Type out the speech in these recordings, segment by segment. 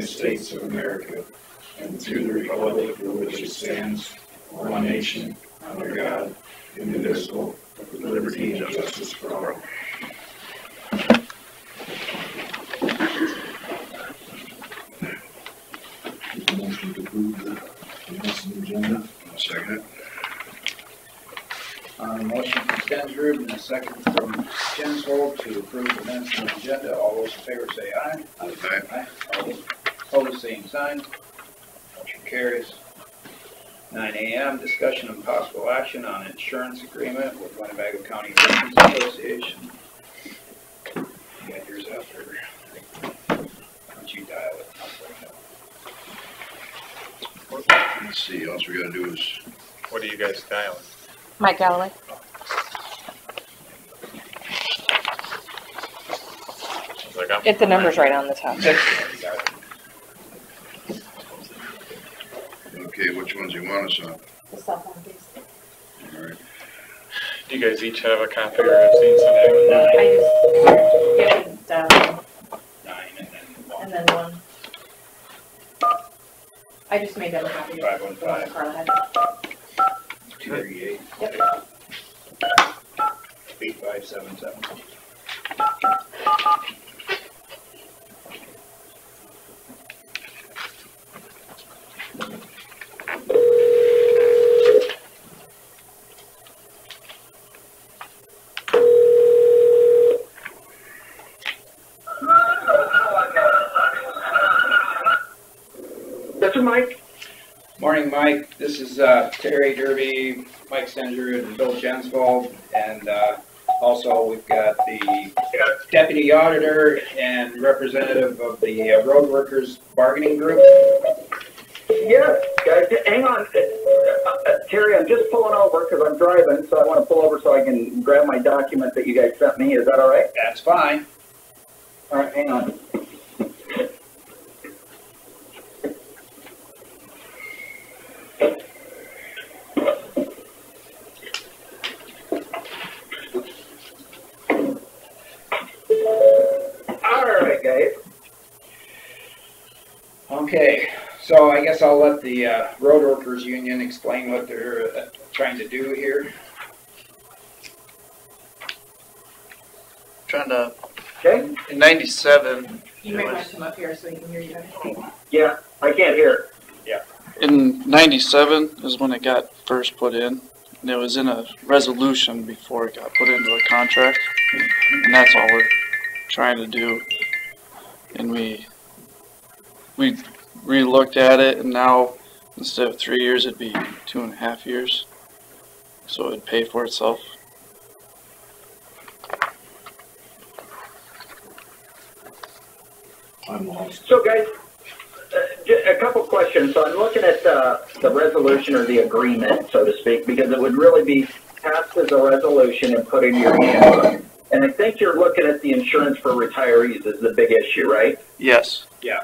United States of America and to the republic for which it stands, one nation, under God, indivisible, with liberty and justice for all. Motion to approve the consent agenda. I'll second it. Motion from Stensrud and a second from Jensvold to approve the minutes on the agenda. All those in favor say aye. Aye. Aye. All those opposed, same sign. Motion carries. 9 a.m. Discussion and possible action on insurance agreement with Winnebago County Insurance Association. You got yours after. Once you dial it. Let's see, all we gotta do is, What are you guys dialing? Mike Galloway. Like I'm It's the numbers right on the top. okay, which ones you want us on? The cell phone, please. All right. Do you guys each have a copy, or have seen something? I just, yeah, 9 and then one. I just made that a copy. 515. Carla had. 238. Yep. 8577. This is Mike. Morning, Mike. This is Terry Derby, Mike Stensrud, and Bill Jensvold, and also we've got the deputy auditor and representative of the road workers bargaining group. Yes, guys, hang on. Terry, I'm just pulling over because I'm driving, so I want to pull over so I can grab my document that you guys sent me. Is that all right? That's fine. All right, hang on. Okay, so I guess I'll let the road workers union explain what they're trying to do here. Trying to, Okay. in 97, You might want to come up here so he can hear you better. Yeah, I can't hear. in 97 is when it got first put in. And it was in a resolution before it got put into a contract. And that's all we're trying to do. And we re-looked at it, and now instead of 3 years, it'd be 2.5 years. So it'd pay for itself. I'm lost. So, guys, a couple questions. So I'm looking at the resolution or the agreement, so to speak, because it would really be passed as a resolution and put in your handbook. And I think you're looking at the insurance for retirees is the big issue, right? Yes. Yeah.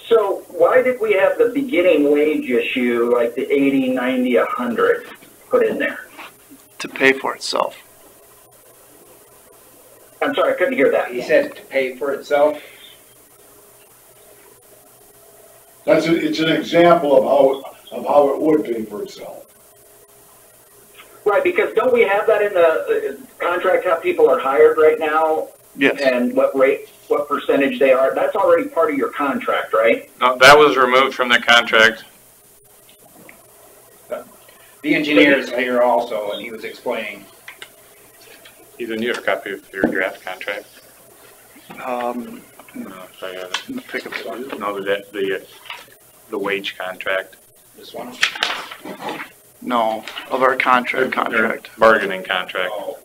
So why did we have the beginning wage issue, like the 80, 90, 100 put in there? To pay for itself. I'm sorry, I couldn't hear that. He said to pay for itself. It's an example of how it would pay for itself. Right, because don't we have that in the contract, how people are hired right now? Yes. And what rate, what percentage they are? That's already part of your contract, right? No, that was removed from the contract. The engineer is here also, and he was explaining. Ethan, you have a copy of your draft contract? No, So I got it. pick up the No, the wage contract. This one? No, of our contract. Bargaining contract. Oh,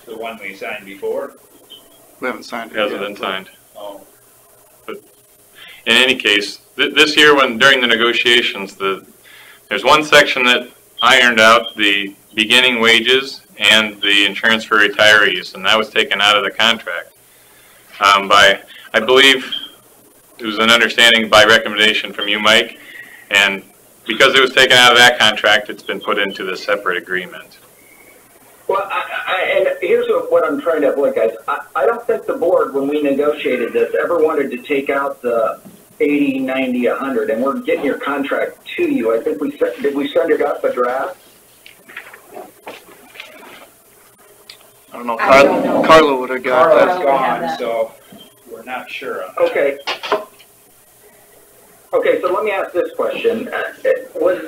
the one we signed before? We haven't signed it Hasn't yet. been signed. Oh, In any case, this year during the negotiations, there's one section that ironed out the beginning wages and the insurance for retirees, and that was taken out of the contract I believe it was an understanding by recommendation from you, Mike, and because it was taken out of that contract, it's been put into the separate agreement. Well, and here's what I'm trying to avoid, guys. I don't think the board, when we negotiated this, ever wanted to take out the 80, 90, 100, and we're getting your contract to you. I think did we send it up a draft? I don't know, I don't know. Carla would have got Carla's that. Carla would have gone, that. so we're not sure on that. Okay. Okay, so let me ask this question. Was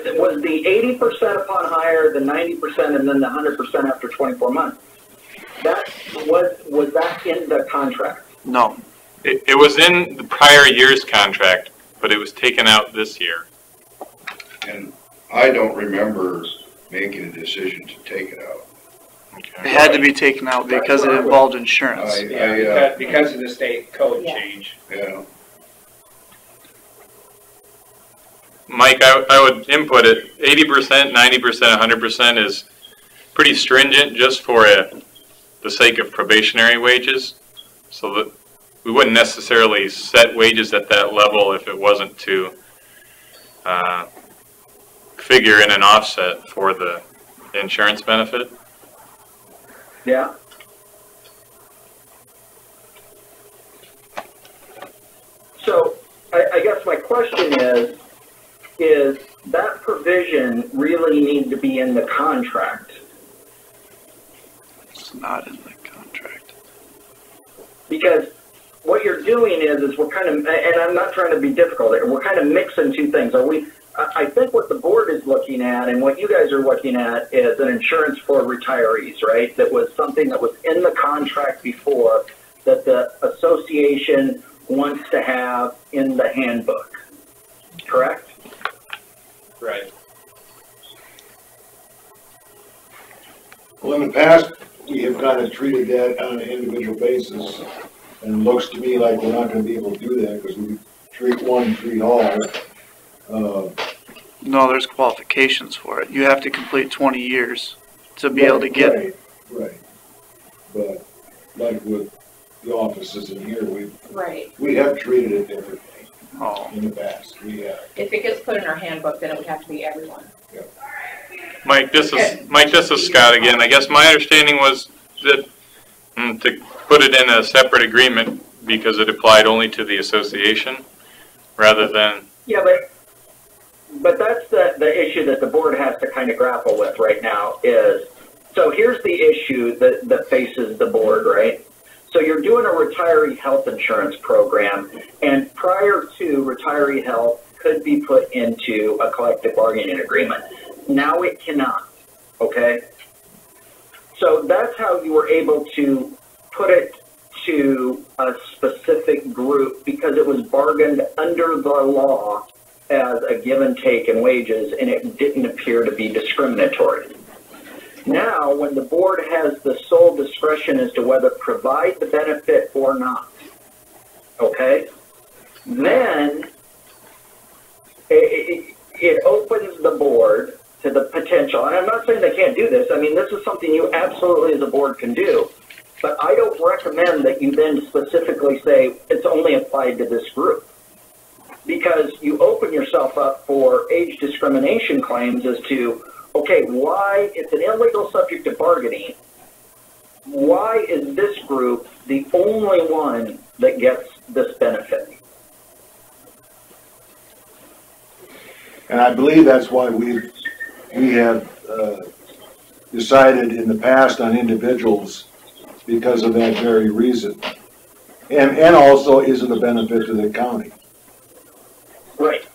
the 80% upon hire, the 90%, and then the 100% after 24 months? Was that in the contract? No, It was in the prior year's contract, but it was taken out this year. And I don't remember making a decision to take it out. it had to be taken out because it involved insurance. Yeah, because of the state code Yeah. change. Yeah, Mike, I would input it, 80%, 90%, 100% is pretty stringent just for the sake of probationary wages. So that we wouldn't necessarily set wages at that level if it wasn't to figure in an offset for the insurance benefit. Yeah. So I guess my question is that provision really need to be in the contract? It's not in the contract. Because what you're doing is we're kind of, and I'm not trying to be difficult, we're kind of mixing two things. I think what the board is looking at and what you guys are looking at is an insurance for retirees, right? That was something that was in the contract before that the association wants to have in the handbook, correct? Right. Well, in the past, we have kind of treated that on an individual basis, and it looks to me like we're not gonna be able to do that, because we treat one, treat all. No, there's qualifications for it. You have to complete 20 years to be able to get it. Right. But like with the offices in here, Right. we have treated it differently Oh, in the past, we have. If it gets put in our handbook, then it would have to be everyone. Mike, this is Scott again. I guess my understanding was that to put it in a separate agreement because it applied only to the association rather than. Yeah, but that's the issue that the board has to kind of grapple with right now is, so here's the issue that faces the board, right? So you're doing a retiree health insurance program, and prior to retiree health could be put into a collective bargaining agreement. Now it cannot, okay? So that's how you were able to put it to a specific group because it was bargained under the law as a give and take in wages, and it didn't appear to be discriminatory. Now, when the board has the sole discretion as to whether to provide the benefit or not, okay, then it opens the board to the potential, and I'm not saying they can't do this, I mean, this is something you absolutely as a board can do, but I don't recommend that you then specifically say it's only applied to this group. Because you open yourself up for age discrimination claims as to, okay, why, it's an illegal subject of bargaining, why is this group the only one that gets this benefit? And I believe that's why we have decided in the past on individuals because of that very reason. And also is it a benefit to the county? Right.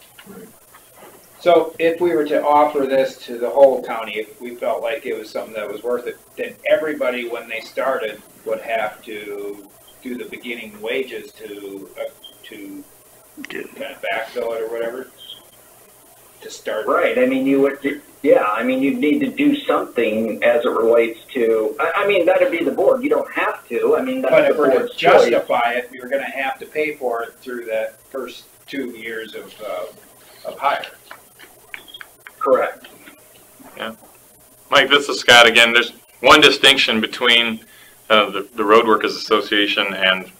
So if we were to offer this to the whole county, if we felt like it was something that was worth it, then everybody, when they started, would have to do the beginning wages to kind of backfill it or whatever, to start. Right, I mean, you would, yeah, I mean, you'd need to do something as it relates to, I mean, that'd be the board, you don't have to, I mean, But that's if the we're to board's choice. justify it, you're gonna have to pay for it through that first 2 years of hire. Correct. Mike, this is Scott again. There's one distinction between the Road Workers Association and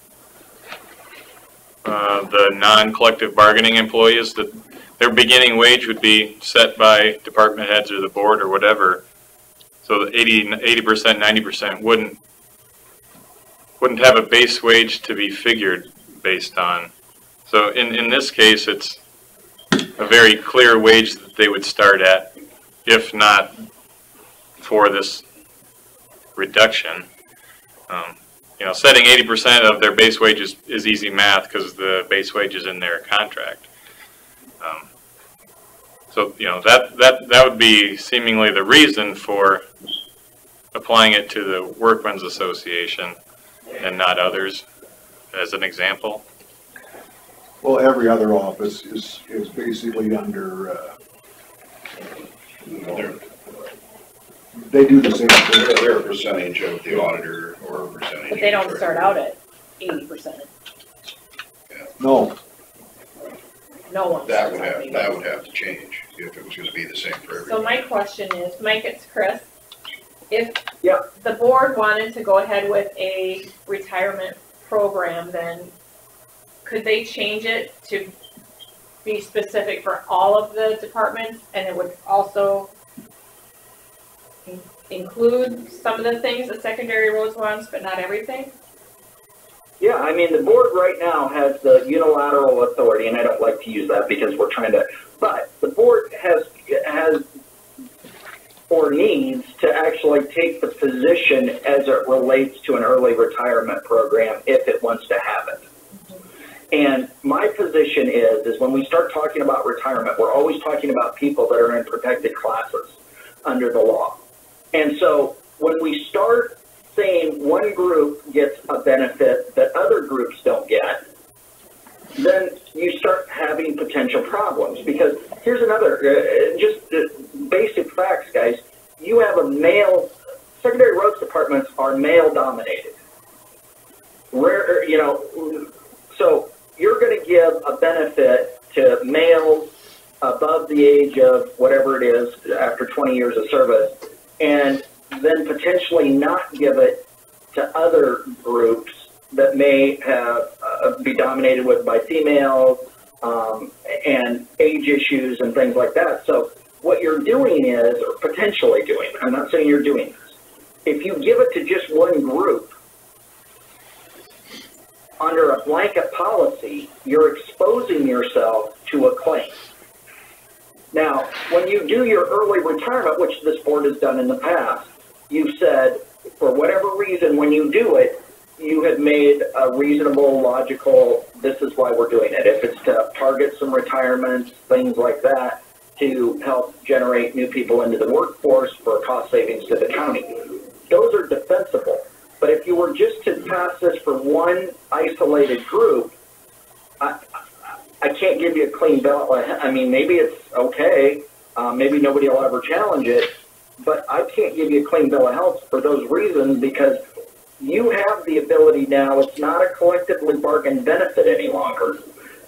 the non-collective bargaining employees, that their beginning wage would be set by department heads or the board or whatever. So the 80%, 90% wouldn't wouldn't have a base wage to be figured based on. So in this case, it's a very clear wage that they would start at, if not for this reduction. You know, setting 80% of their base wages is easy math because the base wage is in their contract. So, you know, that would be seemingly the reason for applying it to the Workmen's Association and not others, as an example. Well, every other office is basically under, they do the same thing. They're a percentage of the auditor or a percentage. But they of don't the start out at 80%. No, No one That starts would out have, at that 80%. would have to change if it was gonna be the same for So everyone. my question is, Mike, it's Chris. If Yeah. the board wanted to go ahead with a retirement program, then could they change it to be specific for all of the departments, and it would also include some of the things that secondary roads wants, but not everything? Yeah, I mean, the board right now has the unilateral authority, and I don't like to use that because we're trying to, but the board has or needs to actually take the position as it relates to an early retirement program if it wants to have it. And my position is when we start talking about retirement, we're always talking about people that are in protected classes under the law. And so when we start saying one group gets a benefit that other groups don't get, then you start having potential problems. Because here's another, basic facts, guys. You have a male, secondary roads departments are male dominated. So you're going to give a benefit to males above the age of whatever it is after 20 years of service, and then potentially not give it to other groups that may have be dominated by females and age issues and things like that. So what you're doing is, or potentially doing, I'm not saying you're doing this, if you give it to just one group under a blanket policy, you're exposing yourself to a claim. Now, when you do your early retirement, which this board has done in the past, you've said, for whatever reason, when you do it, you have made a reasonable, logical, this is why we're doing it. If it's to target some retirements, things like that, to help generate new people into the workforce for cost savings to the county. Those are defensible. But if you were just to pass this for one isolated group, I can't give you a clean bill. I mean, maybe it's okay. Maybe nobody will ever challenge it. But I can't give you a clean bill of health for those reasons, because you have the ability now. It's not a collectively bargained benefit any longer.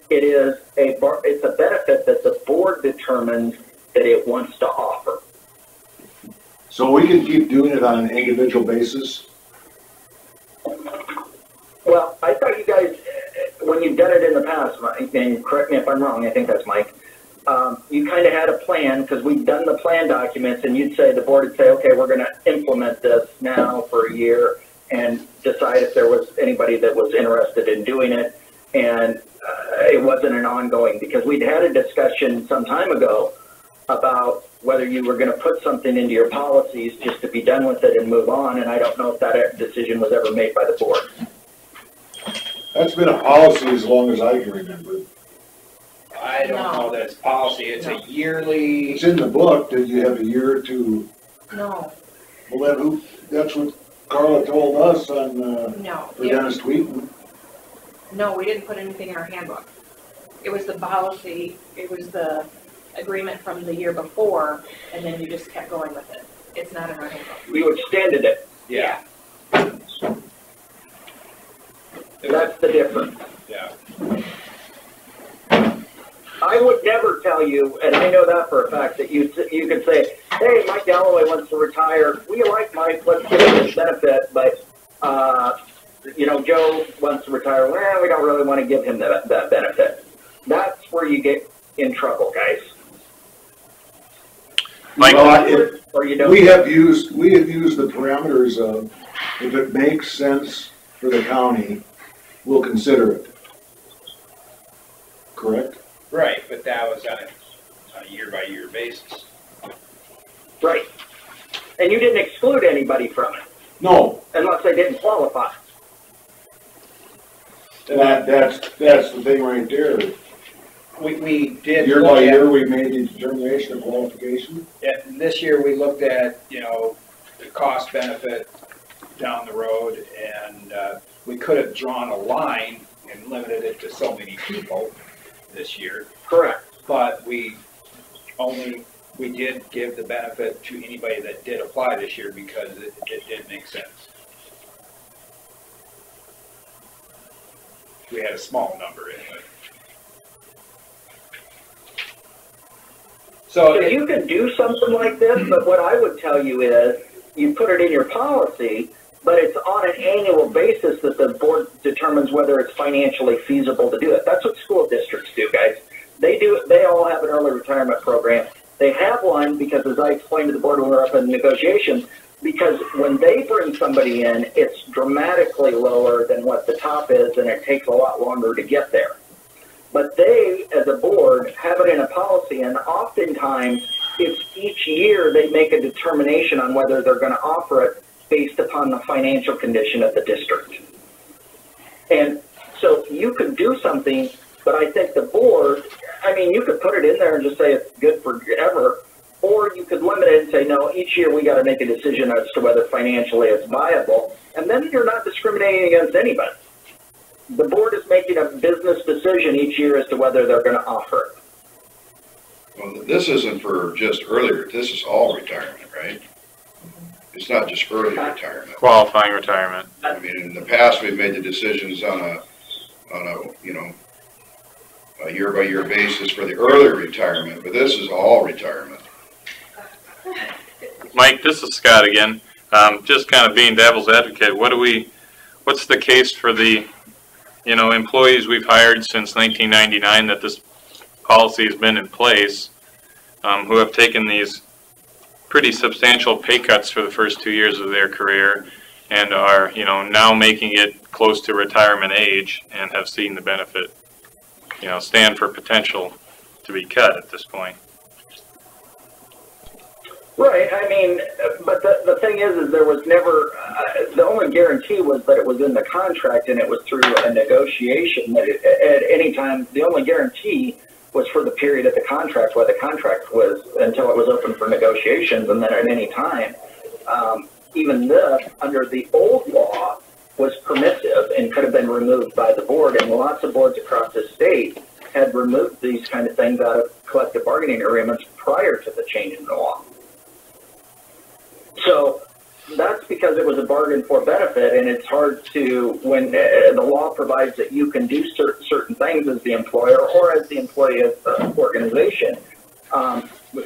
It is it's a benefit that the board determines that it wants to offer. so we can keep doing it on an individual basis. Well, I thought you guys, when you've done it in the past, and correct me if I'm wrong, I think that's Mike, you kind of had a plan, because we've done the plan documents, and you'd say, the board would say, okay, we're going to implement this now for a year and decide if there was anybody that was interested in doing it. And it wasn't an ongoing, because we'd had a discussion some time ago about whether you were going to put something into your policies just to be done with it and move on. And I don't know if that decision was ever made by the board. That's been a policy as long as I can remember. I don't know that it's policy, it's a yearly, It's in the book that you have a year to, No, well, that's what Carla told us on, no. for Dennis Tweeten. No, we didn't put anything in our handbook. It was the policy, it was the agreement from the year before, and then you just kept going with it. It's not in our handbook. You extended it. yeah. That's the difference. Yeah. I would never tell you, and I know that for a fact, that you could say, hey, Mike Galloway wants to retire. We like Mike, let's give him this benefit, but, Joe wants to retire. Well, we don't really want to give him that benefit. That's where you get in trouble, guys. Mike, Or you don't. We have used the parameters of, if it makes sense for the county, we'll consider it. Correct? Right, but that was on a year-by-year basis. Right. And you didn't exclude anybody from it, No, unless they didn't qualify. that's the thing right there. We did Year look by at- year, we made the determination of qualification. And this year, we looked at, the cost benefit down the road, and we could have drawn a line and limited it to so many people this year, Correct. but we did give the benefit to anybody that did apply this year because it did make sense. We had a small number in it. So you can do something like this, but what I would tell you is, you put it in your policy, but it's on an annual basis that the board determines whether it's financially feasible to do it. That's what school districts do, guys. They all have an early retirement program. They have one because, as I explained to the board when we were up in negotiations, because when they bring somebody in, it's dramatically lower than what the top is, and it takes a lot longer to get there. But they, as a board, have it in a policy, and oftentimes, it's each year they make a determination on whether they're going to offer it based upon the financial condition of the district. And so you could do something, but I think the board, you could put it in there and just say it's good forever, or you could limit it and say, no, each year we got to make a decision as to whether financially it's viable, and then you're not discriminating against anybody. The board is making a business decision each year as to whether they're going to offer it. Well, this isn't for just earlier, this is all retirement, right? It's not just early retirement. Qualifying retirement. I mean, in the past, we've made the decisions on a year-by-year basis for the earlier retirement, but this is all retirement. Mike, this is Scott again. Just kind of being devil's advocate, what's the case for the, employees we've hired since 1999 that this policy has been in place, who have taken these pretty substantial pay cuts for the first 2 years of their career and are, now making it close to retirement age and have seen the benefit, stand for potential to be cut at this point. Right, but the thing is there was never, the only guarantee was that it was in the contract and it was through a negotiation. That at any time, the only guarantee was for the period of the contract, where the contract was, until it was open for negotiations, and then at any time. Even this, under the old law, was permissive and could have been removed by the board, and lots of boards across the state had removed these kind of things out of collective bargaining agreements prior to the change in the law. So that's because it was a bargain for benefit, and it's hard to, when the law provides that you can do certain things as the employer or as the employee of the organization,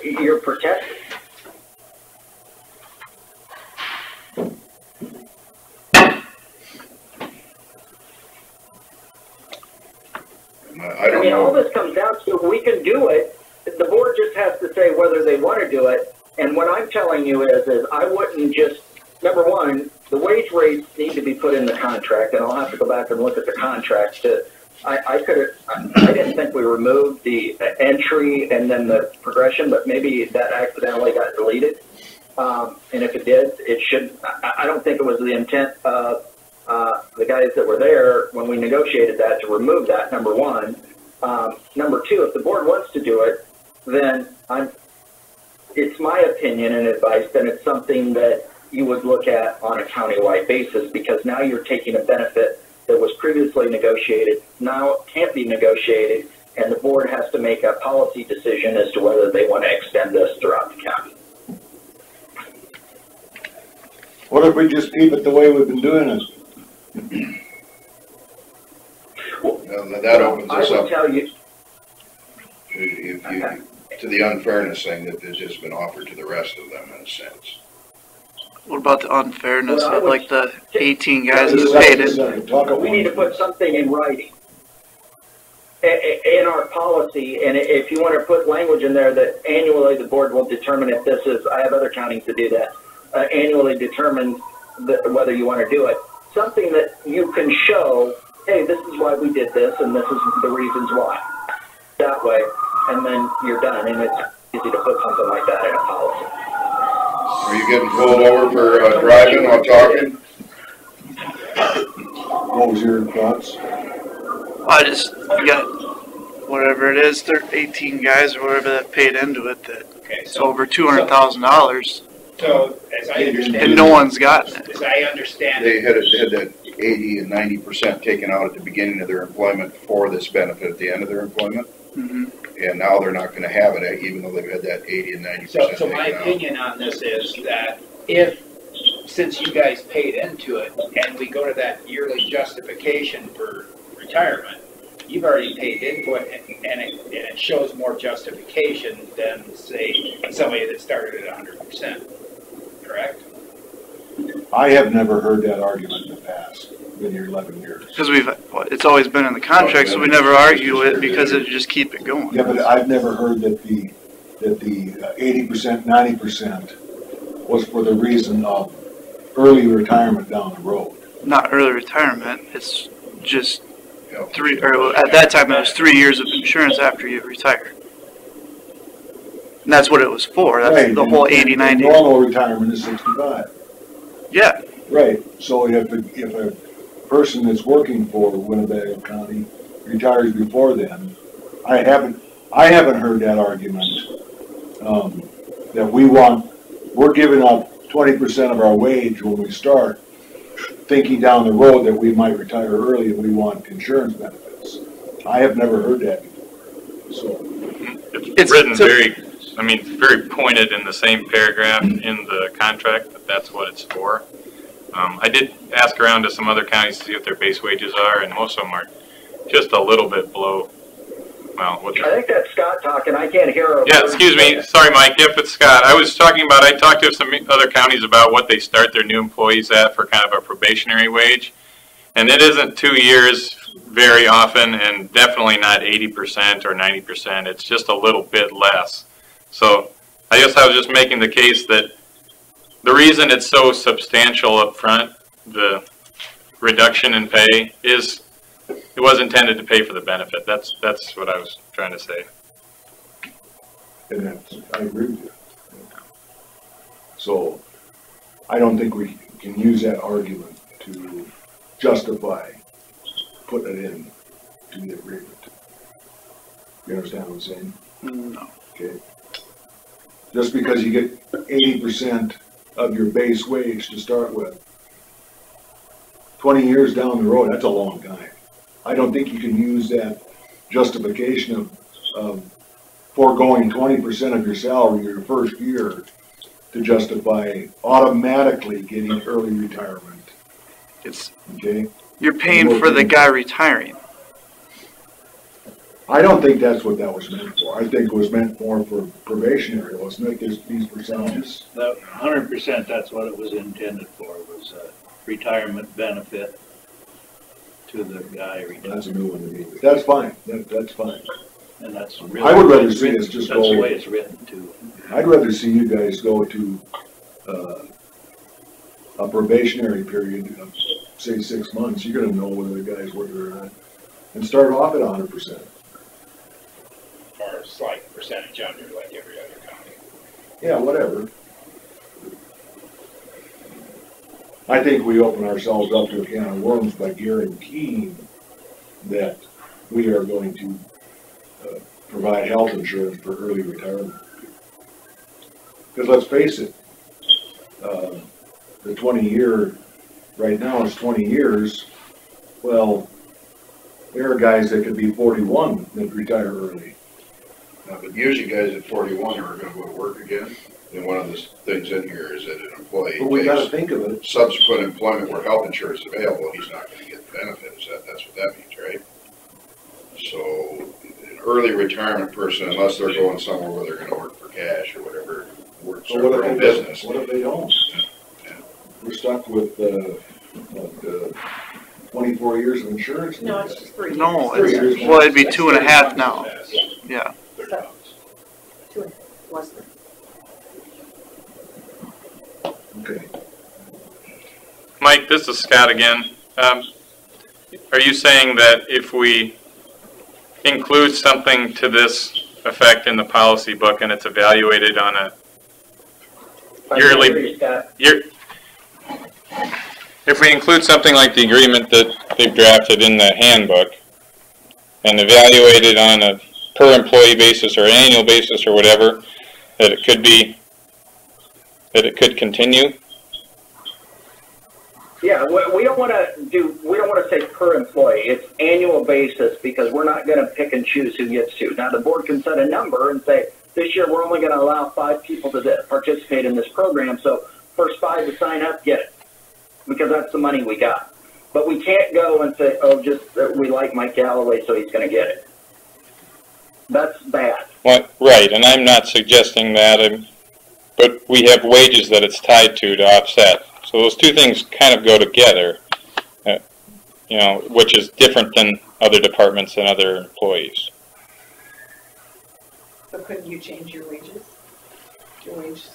you're protected. I don't all know. this comes down to, we can do it. The board just has to say whether they want to do it. And what I'm telling you is I wouldn't just, number one, the wage rates need to be put in the contract, and I'll have to go back and look at the contract. I didn't think we removed the entry and then the progression, but maybe that accidentally got deleted. And if it did, it should. I don't think it was the intent of the guys that were there when we negotiated that to remove that, number one. Number two, if the board wants to do it, then it's my opinion and advice, then it's something that you would look at on a countywide basis, because now you're taking a benefit that was previously negotiated, now can't be negotiated, and the board has to make a policy decision as to whether they want to extend this throughout the county. What if we just keep it the way we've been doing it? Well, that opens us I up would tell you, to the unfairness thing that has just been offered to the rest of them in a sense. What about the unfairness Well, I of would- like the 18 guys Just that a paid it? second, talk at we need to once. put something in writing in our policy, and if you want to put language in there that annually the board will determine if this is, I have other counties that do that, annually determine whether you want to do it. something that you can show, hey, this is why we did this, and this is the reasons why. That way, and then you're done, and it's easy to put something like that in a policy. Are you getting pulled over for driving while talking? What was your thoughts? I just got whatever it is, 18 guys or whatever that paid into it, that Okay, it's so, over $200,000 so as I understand and it, no one's gotten it. as I understand They it, had that 80 and 90% taken out at the beginning of their employment for this benefit at the end of their employment. Mhm. And now they're not gonna have it, even though they've had that 80 and 90% so my taken out. opinion on this is that if, since you guys paid into it, and we go to that yearly justification for retirement, you've already paid into it, and it shows more justification than, say, somebody that started at 100%, correct? I have never heard that argument in the past, been here 11 years. Because it's always been in the contract, so we never argue it because it just keep it going. Yeah, but I've never heard that the 80%, 90% was for the reason of early retirement down the road. Not early retirement, it's just You know, at that time it was 3 years of insurance after you retire. And that's what it was for, that's Right, the whole and 80, 90. Normal retirement is 65. Yeah, Right, so if a person that's working for Winnebago County retires before then, I haven't heard that argument, that we're giving up 20% of our wage when we start, thinking down the road that we might retire early and we want insurance benefits. I have never heard that before, so. It's written very pointed in the same paragraph in the contract that that's what it's for. I did ask around to some other counties to see what their base wages are, and most of them are just a little bit below, well, what I they're. think that's Scott talking. I can't hear him. Yeah, excuse me. Sorry, Mike. Yep, it's Scott. I talked to some other counties about what they start their new employees at for kind of a probationary wage. And it isn't 2 years very often, and definitely not 80% or 90%. It's just a little bit less. So I guess I was just making the case that the reason it's so substantial up front, the reduction in pay, is it was intended to pay for the benefit. That's what I was trying to say. And I agree with you. So, I don't think we can use that argument to justify putting it in to the agreement. You understand what I'm saying? no. Okay. Just because you get 80% of your base wage to start with, 20 years down the road, that's a long time. I don't think you can use that justification of foregoing 20% of your salary your first year to justify automatically getting early retirement. Okay? You're paying for the guy retiring. I don't think that's what that was meant for. I think it was meant for probationary, wasn't it? These percentages. The 100%, that's what it was intended for, was a retirement benefit to the guy retiring. That's a new one to me. But that's fine. That's fine. And that's really. I would rather see us just That's the go. way it's written too. I'd rather see you guys go to a probationary period of, say, 6 months. You're gonna know whether the guy's working or not, and start off at 100%. Or a slight percentage under, like every other county. Yeah, whatever. I think we open ourselves up to a can of worms by guaranteeing that we are going to provide health insurance for early retirement. Because let's face it, the 20-year, right now is 20 years. Well, there are guys that could be 41 that retire early. But usually guys at 41 are gonna go to work again. And one of the things in here is that an employee But we gotta takes think of it. subsequent employment where health insurance is available, he's not gonna get the benefits. That's what that means, right? So an early retirement person, unless they're going somewhere where they're gonna work for cash or whatever, work So for what their own if they business. don't? What if they don't? Yeah. We're stuck with, 24 years of insurance? No, it's just 3 years. No, 3 years. well, it'd be 2.5 now. Yeah. Was there? Okay. Mike, this is Scott again. Are you saying that if we include something to this effect in the policy book and it's evaluated on a yearly, if we include something like the agreement that they've drafted in the handbook and evaluate it on a per employee basis or annual basis or whatever, that it could continue? Yeah, we don't want to say per employee. It's annual basis because we're not going to pick and choose who gets to. Now the board can set a number and say, this year we're only going to allow 5 people to participate in this program. So first 5 to sign up, get it. Because that's the money we got. But we can't go and say, oh, just we like Mike Galloway, so he's going to get it. That's bad. Well, right, and I'm not suggesting that, but we have wages that it's tied to offset. So those two things kind of go together, you know, which is different than other departments and other employees. So couldn't you change your wages? Your wages?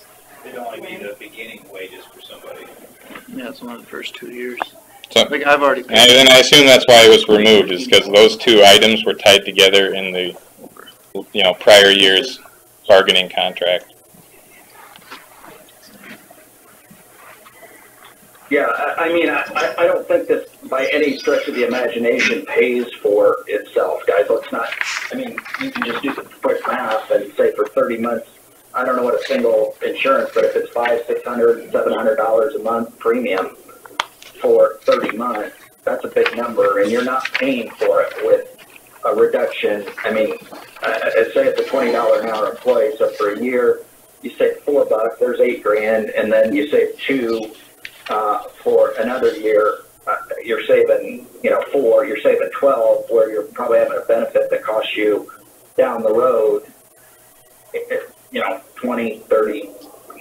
It'd only be the beginning wages for somebody. Yeah, it's one of the first 2 years. So, Like I've already paid. and I assume that's why it was removed, is because those two items were tied together in the, you know, prior year's bargaining contract. Yeah, I mean, I don't think this by any stretch of the imagination pays for itself, guys. Let's not, I mean, you can just do some quick math and say for 30 months, I don't know what a single insurance, but if it's $500, $600, $700 a month premium for 30 months, that's a big number, and you're not paying for it with a reduction. I mean, say it's a $20 an hour employee, so for a year, you save $4, there's $8,000, and then you save $2. For another year, you're saving, you know, $4, you're saving $12, where you're probably having a benefit that costs you down the road, you know, 20, 30,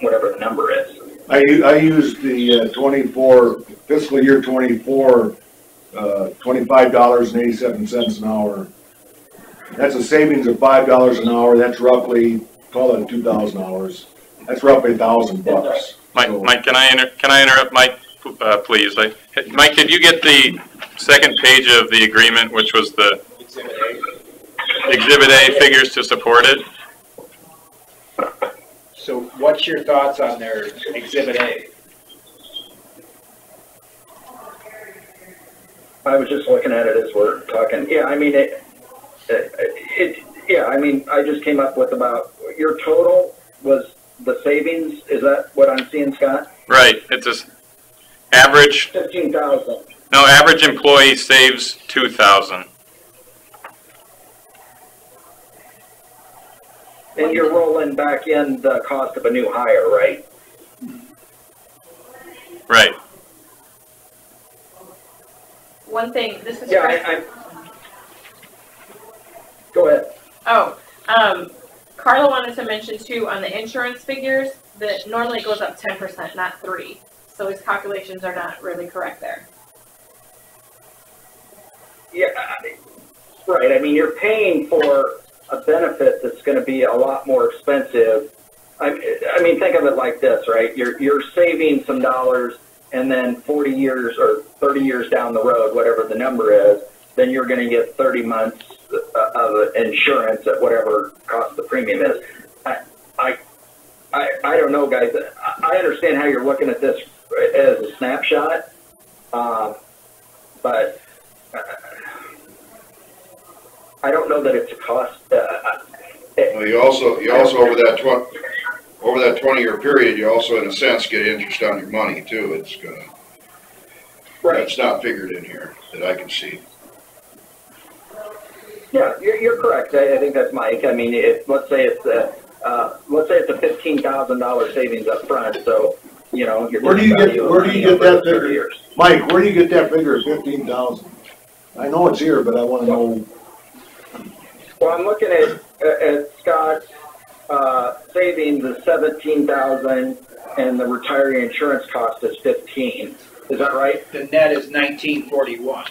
whatever the number is. I used the 24, fiscal year 24, $25.87 an hour. That's a savings of $5 an hour. That's roughly, call it 2,000 hours. That's roughly $1,000. Mike, can I interrupt Mike, please? Mike, did you get the second page of the agreement, which was the Exhibit A figures to support it? So what's your thoughts on their Exhibit A? I was just looking at it as we're talking. Yeah, I mean, yeah, I mean, I just came up with about, your total was the savings, is that what I'm seeing, Scott? Right, it's just average. 15,000. No, average employee saves 2,000. And you're rolling back in the cost of a new hire, right? Right. One thing, this is. Yeah, go ahead. Oh, Carla wanted to mention too, on the insurance figures, that normally it goes up 10%, not 3%. So his calculations are not really correct there. Yeah, right. I mean, you're paying for a benefit that's going to be a lot more expensive. I mean, think of it like this, right? You're saving some dollars, and then 40 years or 30 years down the road, whatever the number is, then you're going to get 30 months of insurance at whatever cost the premium is. I don't know, guys. I understand how you're looking at this as a snapshot, but I don't know that it's a cost. Well, you also over that 20-year period, you also in a sense get interest on your money too. It's gonna. Right. It's not figured in here that I can see. Yeah, you're correct. I think that's Mike. I mean, let's say it's a $15,000 savings up front. So, you know, where do you get that figure? Mike, where do you get that figure of 15,000? I know it's here, but I want to know. Well, I'm looking at Scott's savings is 17,000, and the retiree insurance cost is 15. Is that right? The net is 1941.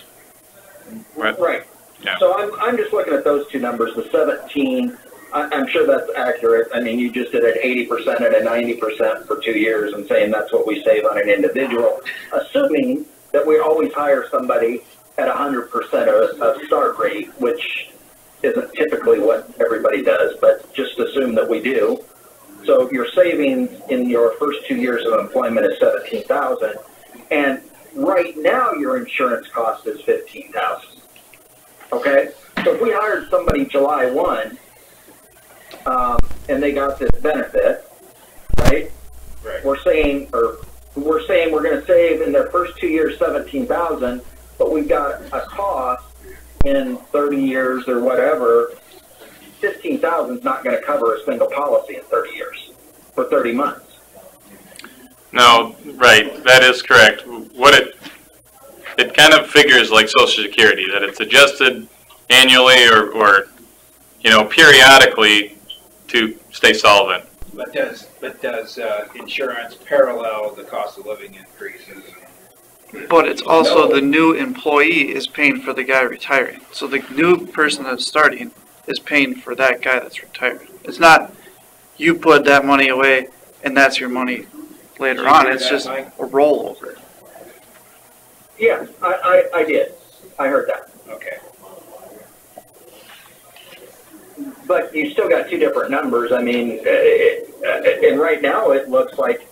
Right. Right. Yeah. So I'm just looking at those two numbers, the 17 I'm sure that's accurate. I mean, you just did an 80% and a 90% for 2 years and saying that's what we save on an individual, assuming that we always hire somebody at 100% of start rate, which isn't typically what everybody does, but just assume that we do. So your savings in your first 2 years of employment is $17,000, and right now your insurance cost is $15,000. Okay, so if we hired somebody July 1, and they got this benefit, right? Right. We're saying we're going to save in their first 2 years $17,000, but we've got a cost in 30 years or whatever. $15,000 is not going to cover a single policy in 30 years for 30 months. No, right, that is correct. What it kind of figures like Social Security, that it's adjusted annually or you know, periodically to stay solvent. But does insurance parallel the cost of living increases? But it's also the new employee is paying for the guy retiring. So the new person that's starting is paying for that guy that's retiring. It's not you put that money away and that's your money later Did you on. hear It's that, just Mike? a rollover. Yeah, I did. I heard that. Okay. But you still got two different numbers. I mean, and right now it looks like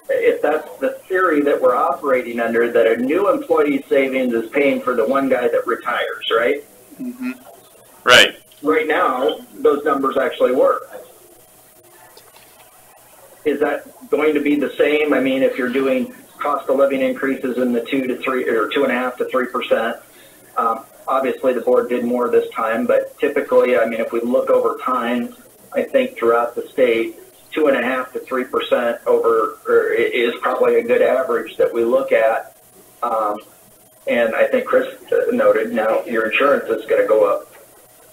if that's the theory that we're operating under, that a new employee savings is paying for the one guy that retires, right? Mm-hmm. Right. Right now, those numbers actually work. Is that going to be the same? I mean, if you're doing cost of living increases in the 2 to 3 or 2.5 to 3%, obviously the board did more this time, but typically, I mean, if we look over time, I think throughout the state, 2.5 to 3% over is probably a good average that we look at. And I think Chris noted now your insurance is going to go up.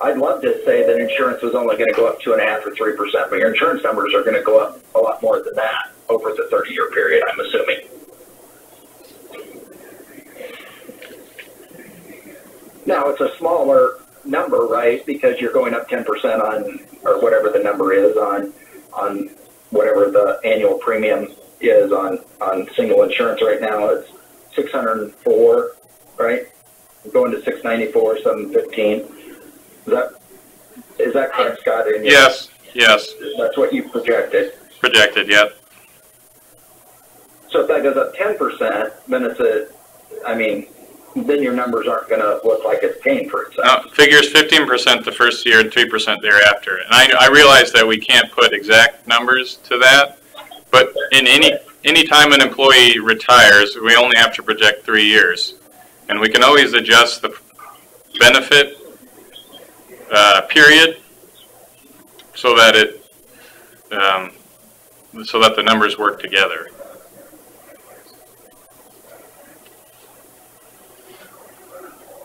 I'd love to say that insurance was only going to go up 2.5 or 3%, but your insurance numbers are going to go up a lot more than that over the 30-year period, I'm assuming. Now, it's a smaller number, right, because you're going up 10% on, or whatever the number is, on whatever the annual premium is on single insurance right now. It's $604, right? Going to $694, $715. Is that correct, Scott? Yes, yes, That's what you projected. projected, yep. So if that goes up 10%, then then your numbers aren't going to look like it's paying for itself. Now, figures 15% the first year and 3% thereafter. And I realize that we can't put exact numbers to that, but in any time an employee retires, we only have to project 3 years. And we can always adjust the benefit period so that the numbers work together.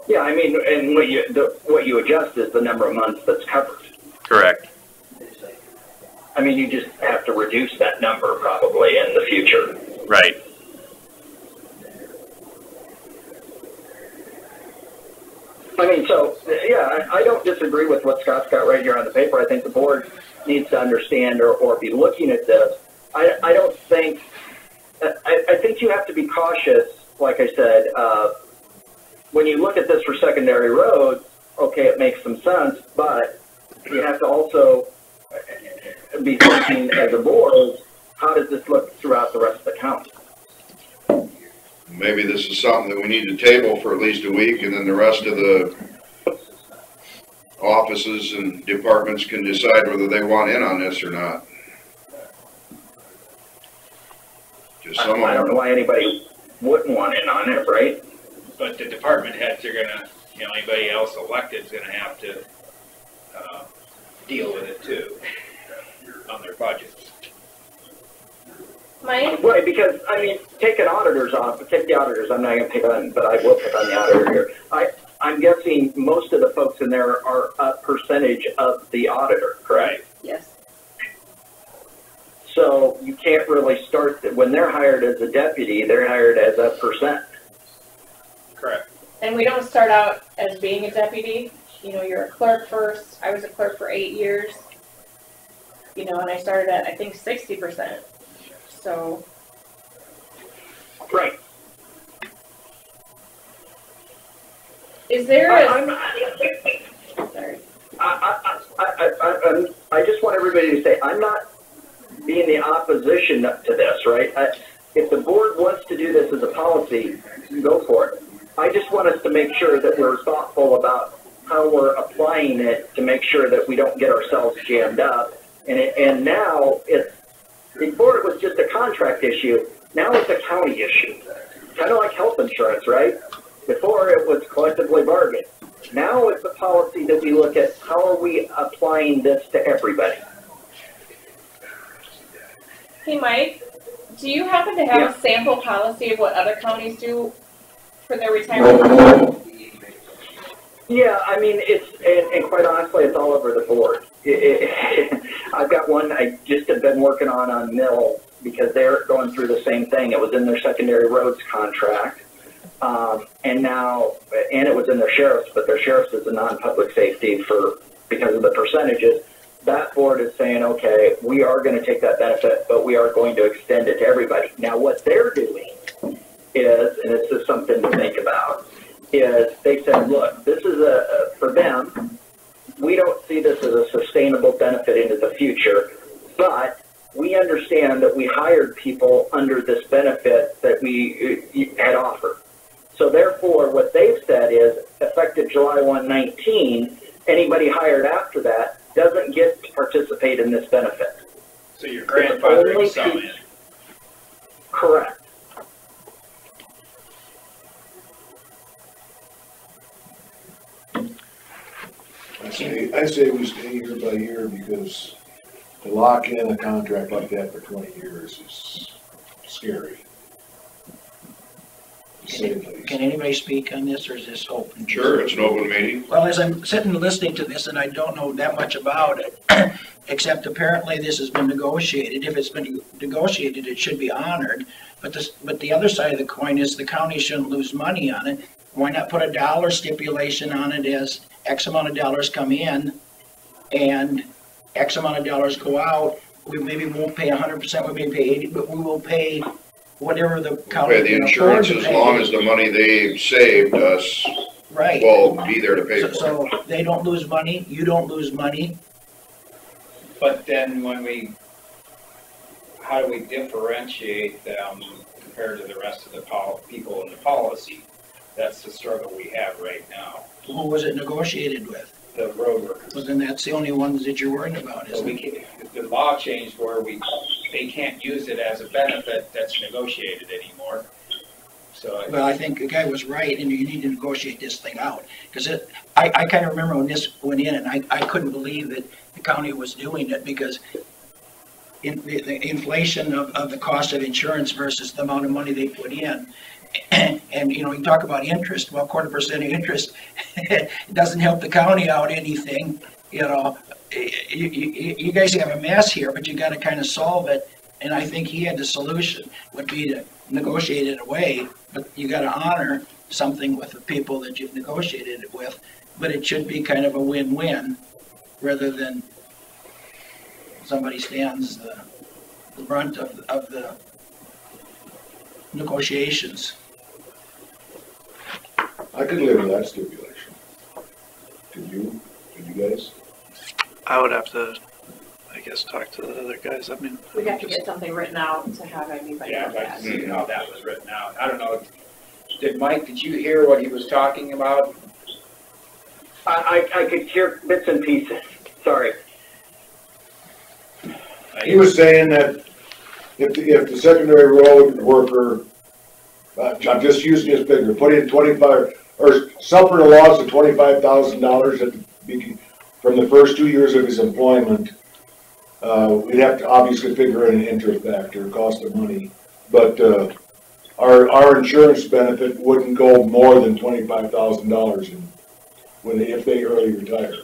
Yeah, I mean, and what you adjust is the number of months that's covered. Correct. I mean, you just have to reduce that number probably in the future. Right. I mean, so, yeah, I don't disagree with what Scott's got right here on the paper. I think the board needs to understand or be looking at this. I don't think, I think you have to be cautious, like I said, when you look at this for secondary roads, okay, it makes some sense, but you have to also be thinking as a board, how does this look throughout the rest of the county? Maybe this is something that we need to table for at least a week, and then the rest of the offices and departments can decide whether they want in on this or not. Just some I of don't know them. why anybody wouldn't want in on it, right? But the department heads are gonna, anybody else elected is gonna have to deal with it too on their budgets. Mike? Right, because, I mean, take the auditors, I'm not going to pick on, but I will pick on the auditor here. I'm guessing most of the folks in there are a percentage of the auditor, correct? Yes. So you can't really start, when they're hired as a deputy, they're hired as a percent. Correct. And we don't start out as being a deputy. You're a clerk first. I was a clerk for 8 years. you know, and I started at, I think, 60%. So, Right. is there I'm, sorry. I just want everybody to say, I'm not being the opposition to this, right? If the board wants to do this as a policy, go for it. I just want us to make sure that we're thoughtful about how we're applying it to make sure that we don't get ourselves jammed up. And now, before it was just a contract issue, now it's a county issue. Kind of like health insurance, right? Before it was collectively bargained. Now it's a policy that we look at how are we applying this to everybody. Hey, Mike, do you happen to have a sample policy of what other counties do for their retirement? Yeah, I mean, and quite honestly, it's all over the board. I've got one I just have been working on Mill because they're going through the same thing. It was in their secondary roads contract. And it was in their sheriff's, but their sheriff's is a non-public safety because of the percentages. That board is saying, okay, we are going to take that benefit, but we are going to extend it to everybody. Now, what they're doing is, and this is something to think about, is they said, look, this is for them, we don't see this as a sustainable benefit into the future, but we understand that we hired people under this benefit that we had offered. So therefore, what they've said is, effective July 1/19, anybody hired after that doesn't get to participate in this benefit. So your grandfathering some in. Correct. I say we stay year by year because to lock in a contract like that for 20 years is scary. Can anybody speak on this, or is this open? Sure, it's an open meeting. Well, as I'm sitting listening to this, and I don't know that much about it, except apparently this has been negotiated. If it's been negotiated, it should be honored. But the other side of the coin is the county shouldn't lose money on it. Why not put a dollar stipulation on it as X amount of dollars come in and X amount of dollars go out? We maybe won't pay 100%, we may pay 80, but we will pay whatever the county Pay the insurance as long as the money they've saved us right. will be there to pay for it. So they don't lose money, you don't lose money. But then how do we differentiate them compared to the rest of the people in the policy? That's the struggle we have right now. Who was it negotiated with? The road workers. Well, then that's the only ones that you're worried about, So isn't it? the law changed where they can't use it as a benefit that's negotiated anymore. So Well, I think the guy was right, and you need to negotiate this thing out. Because I kind of remember when this went in, and I couldn't believe that the county was doing it, because the inflation of the cost of insurance versus the amount of money they put in. And, you know, you talk about interest, well, 0.25% of interest, it doesn't help the county out anything, you know. You guys have a mess here, but you got to kind of solve it. And I think he had the solution would be to negotiate it away, but you got to honor something with the people that you've negotiated it with. But it should be kind of a win-win rather than somebody stands the brunt of the negotiations. I could live with that stipulation. Could you guys? I would have to, I guess, talk to the other guys. I mean, We'd have to get something written out to have everybody yeah, look I'd like at. to see how that was written out. I don't know. Did you hear what he was talking about? I could hear bits and pieces. Sorry. He was saying that if the secondary road worker, I'm just using his figure, put in 25, or suffered a loss of $25,000 from the first 2 years of his employment, we'd have to obviously figure in an interest factor, cost of money, but our insurance benefit wouldn't go more than $25,000 if they early retire.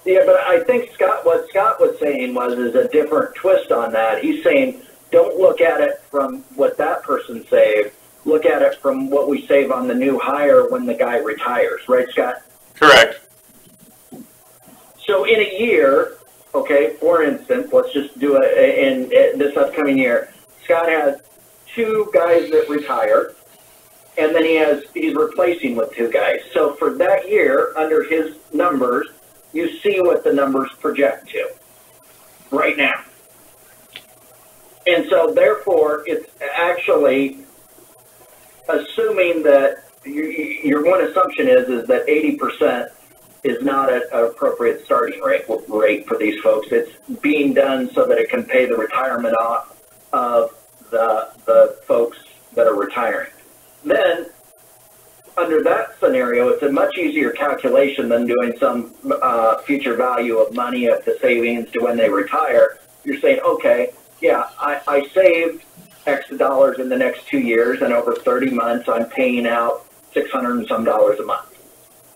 Yeah, but I think what Scott was saying is a different twist on that. He's saying, don't look at it from what that person saved. Look at it from what we save on the new hire when the guy retires. Right, Scott? Correct. So in a year, Okay, for instance, let's just do it in this upcoming year. Scott has 2 guys that retire, and then he's replacing with 2 guys. So for that year, under his numbers, you see what the numbers project to right now. And so therefore, it's actually assuming that your one assumption is that 80% is not an appropriate starting rate for these folks. It's being done so that it can pay the retirement off of the folks that are retiring. Then, under that scenario, it's a much easier calculation than doing some future value of money of the savings to when they retire. You're saying, okay, yeah, I saved X dollars in the next 2 years, and over 30 months, I'm paying out $600 and some a month.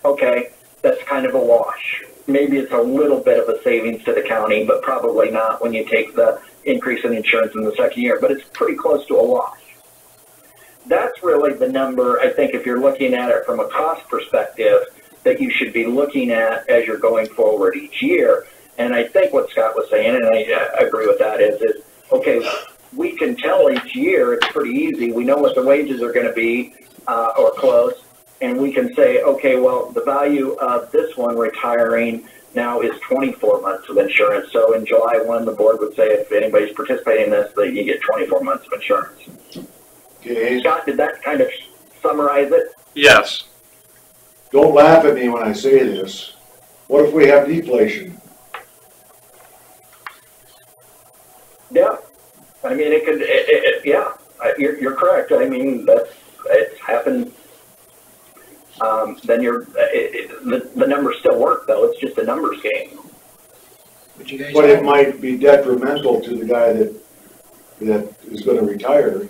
Okay, that's kind of a wash. Maybe it's a little bit of a savings to the county, but probably not when you take the increase in insurance in the second year, but it's pretty close to a wash. That's really the number, I think, if you're looking at it from a cost perspective, that you should be looking at as you're going forward each year. And I think what Scott was saying, and I agree with that, is okay, we can tell each year, it's pretty easy. We know what the wages are going to be, or close, and we can say, okay, well, the value of this one retiring now is 24 months of insurance. So in July 1, the board would say, if anybody's participating in this, that you get 24 months of insurance. Okay. Scott, did that kind of summarize it? Yes. Don't laugh at me when I say this. What if we have deflation? Yeah. I mean, it could, yeah, you're correct. I mean, it's happened. Then the numbers still work, though. It's just a numbers game. But it might be detrimental to the guy that is going to retire.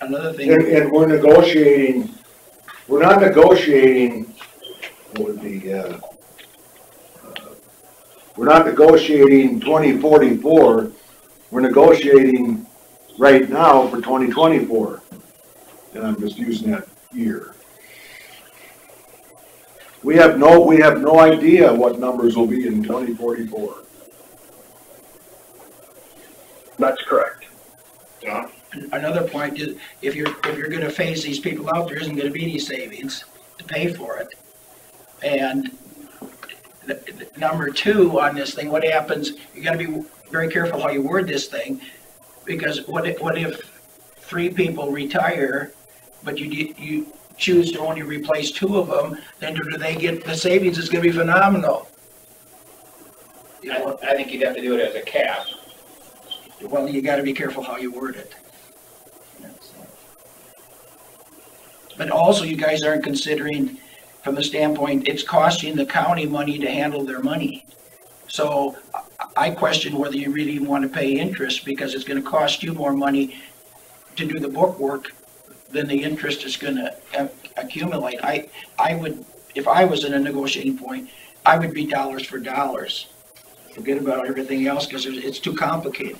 Another thing. And we're negotiating, we're not negotiating, what would be, we're not negotiating 2044, we're negotiating right now for 2024. And I'm just using that year. We have no idea what numbers will be in 2044. That's correct. John? Another point is, if you're going to phase these people out, there isn't going to be any savings to pay for it. And number 2 on this thing, what happens? You got to be very careful how you word this thing, because what if 3 people retire, but you choose to only replace 2 of them? Then do they get the savings? Is going to be phenomenal. You know, I think you'd have to do it as a cap. well, you got to be careful how you word it. But also, you guys aren't considering, from the standpoint, it's costing the county money to handle their money. So I question whether you really want to pay interest, because it's going to cost you more money to do the book work than the interest is going to accumulate. I would, if I was in a negotiating point, I would be dollars for dollars. Forget about everything else, because it's too complicated.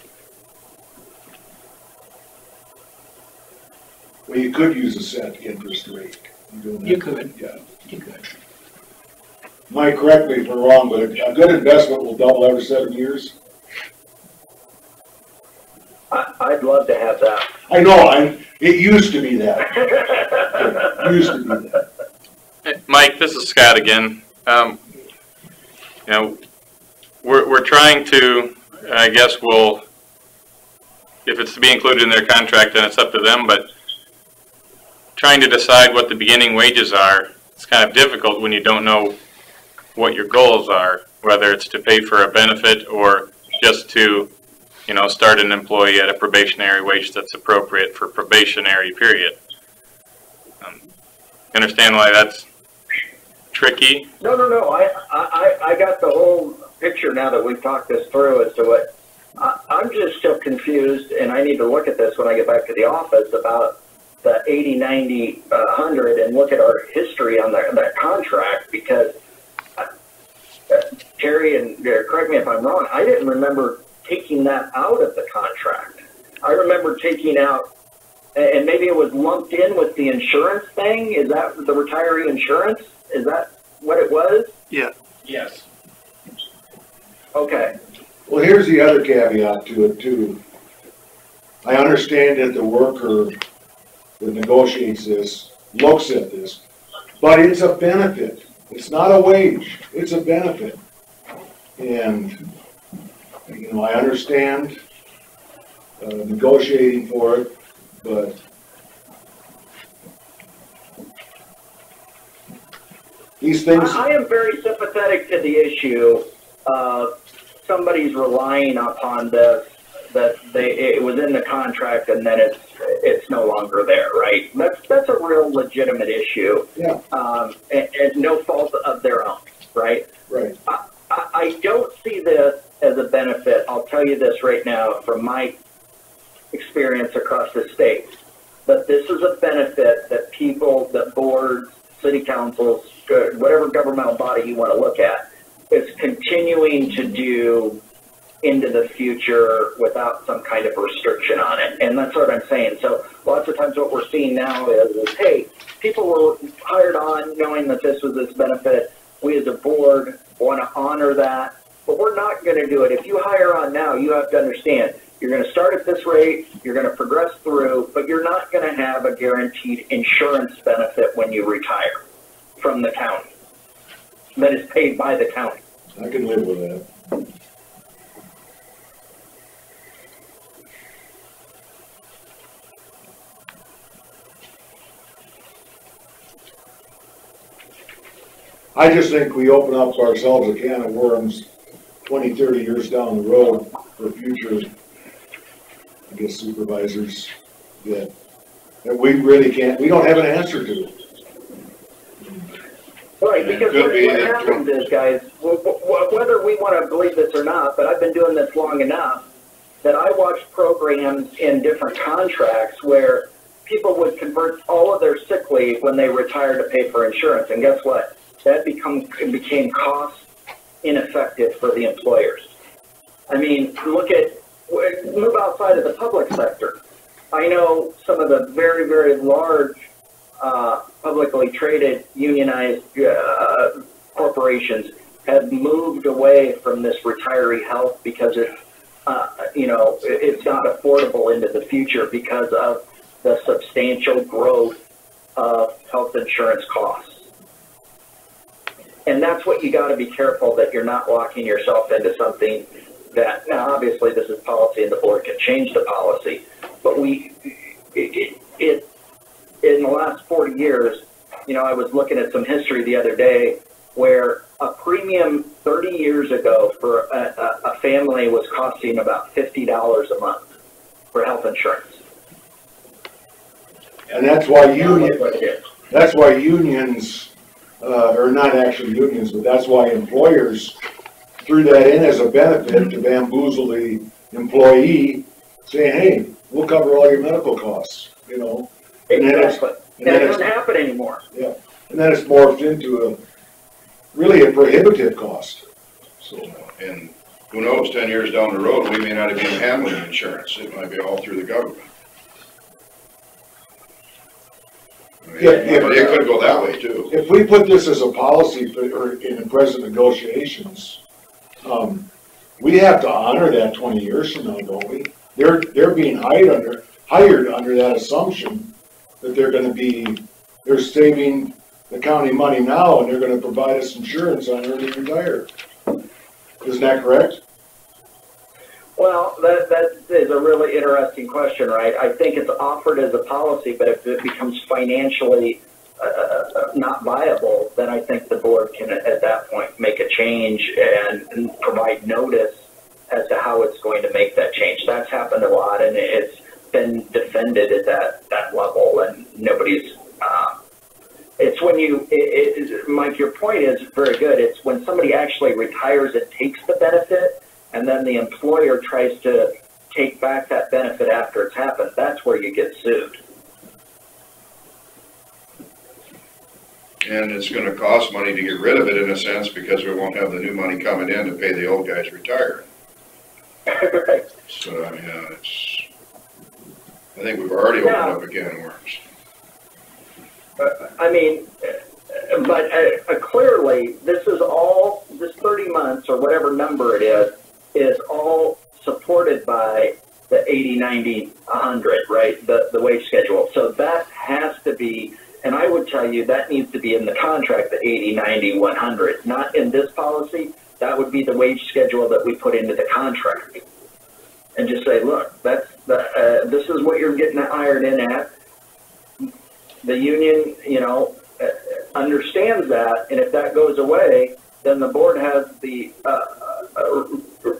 Well, you could use a set interest rate. You could. Yeah. You could. Mike, correct me if I'm wrong, but a good investment will double every 7 years. I'd love to have that. I know, it used to be that. It used to be that. Hey, Mike, this is Scott again. You know, we're trying to, I guess we'll, if it's to be included in their contract, then it's up to them, but trying to decide what the beginning wages are, it's kind of difficult when you don't know what your goals are, whether it's to pay for a benefit or just to, you know, start an employee at a probationary wage that's appropriate for probationary period. Understand why that's tricky? No. I got the whole picture now that we've talked this through as to what I'm just still confused, and I need to look at this when I get back to the office about the 80, 90, 100 and look at our history on that contract, because Terry, and correct me if I'm wrong, I didn't remember taking that out of the contract. I remember taking out, and maybe it was lumped in with the insurance thing. Is that the retiree insurance? Is that what it was? Yes. Okay. Well, here's the other caveat to it too. I understand that the worker that negotiates this looks at this, but it's a benefit. It's not a wage, it's a benefit. And, you know, I understand negotiating for it, but these things. I am very sympathetic to the issue of somebody's relying upon this, that it was in the contract and then it's no longer there, right? That's a real legitimate issue. Yeah. And no fault of their own, right? Right. I don't see this as a benefit. I'll tell you this right now from my experience across the state, that this is a benefit that people, that boards, city councils, whatever governmental body you want to look at, is continuing to do into the future without some kind of restriction on it. And that's what I'm saying. So lots of times what we're seeing now is hey, people were hired on knowing that this was this benefit. We as a board want to honor that, but we're not going to do it. If you hire on now, you have to understand, you're going to start at this rate, you're going to progress through, but you're not going to have a guaranteed insurance benefit when you retire from the county that is paid by the county. I can live with that. I just think we open up ourselves a can of worms 20, 30 years down the road for future, I guess, supervisors that we really can't, we don't have an answer to. Right, because what happens is, guys, whether we want to believe this or not, but I've been doing this long enough that I watched programs in different contracts where people would convert all of their sick leave when they retire to pay for insurance. And guess what? That became cost ineffective for the employers. I mean, move outside of the public sector. I know some of the very, very large publicly traded unionized corporations have moved away from this retiree health because it's not affordable into the future because of the substantial growth of health insurance costs. And that's what you got to be careful that you're not locking yourself into something that, now obviously this is policy and the board can change the policy, but in the last 40 years, I was looking at some history the other day where a premium 30 years ago for a family was costing about $50 a month for health insurance. And that's why unions, or not actually unions, but that's why employers threw that in as a benefit to bamboozle the employee, saying, hey, we'll cover all your medical costs, Exactly. And that doesn't happen anymore. Yeah. And then it's morphed into really a prohibitive cost. So, and who knows, 10 years down the road, we may not even handling insurance. It might be all through the government. I mean, it could go that way too. If we put this as a policy or in the present negotiations, we have to honor that 20 years from now, don't we? They're being hired under that assumption that they're saving the county money now and they're going to provide us insurance on early retire. Isn't that correct? Well, that is a really interesting question, right? I think it's offered as a policy, but if it becomes financially not viable, then I think the board can at that point make a change and provide notice as to how it's going to make that change. That's happened a lot, and it's been defended at that level, and nobody's it's when Mike, your point is very good. It's when somebody actually retires and takes the benefit, and then the employer tries to take back that benefit after it's happened. That's where you get sued. And it's going to cost money to get rid of it in a sense because we won't have the new money coming in to pay the old guys retiring. Right. So, I think we've already opened up a can of worms. but clearly, this 30 months or whatever number it is all supported by the 80, 90, 100, right? The wage schedule. So that has to be, and I would tell you that needs to be in the contract, the 80, 90, 100, not in this policy. That would be the wage schedule that we put into the contract. And just say, look, this is what you're getting hired in at. The union, understands that, and if that goes away, then the board has the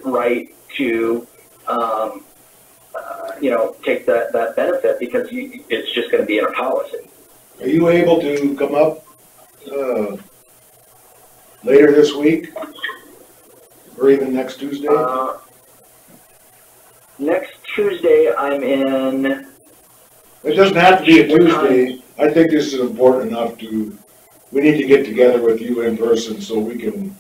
right to, take that benefit because it's just going to be in a policy. Are you able to come up later this week, or even next Tuesday? Next Tuesday, I'm in. It doesn't have to be a Tuesday. I think this is important enough we need to get together with you in person so we can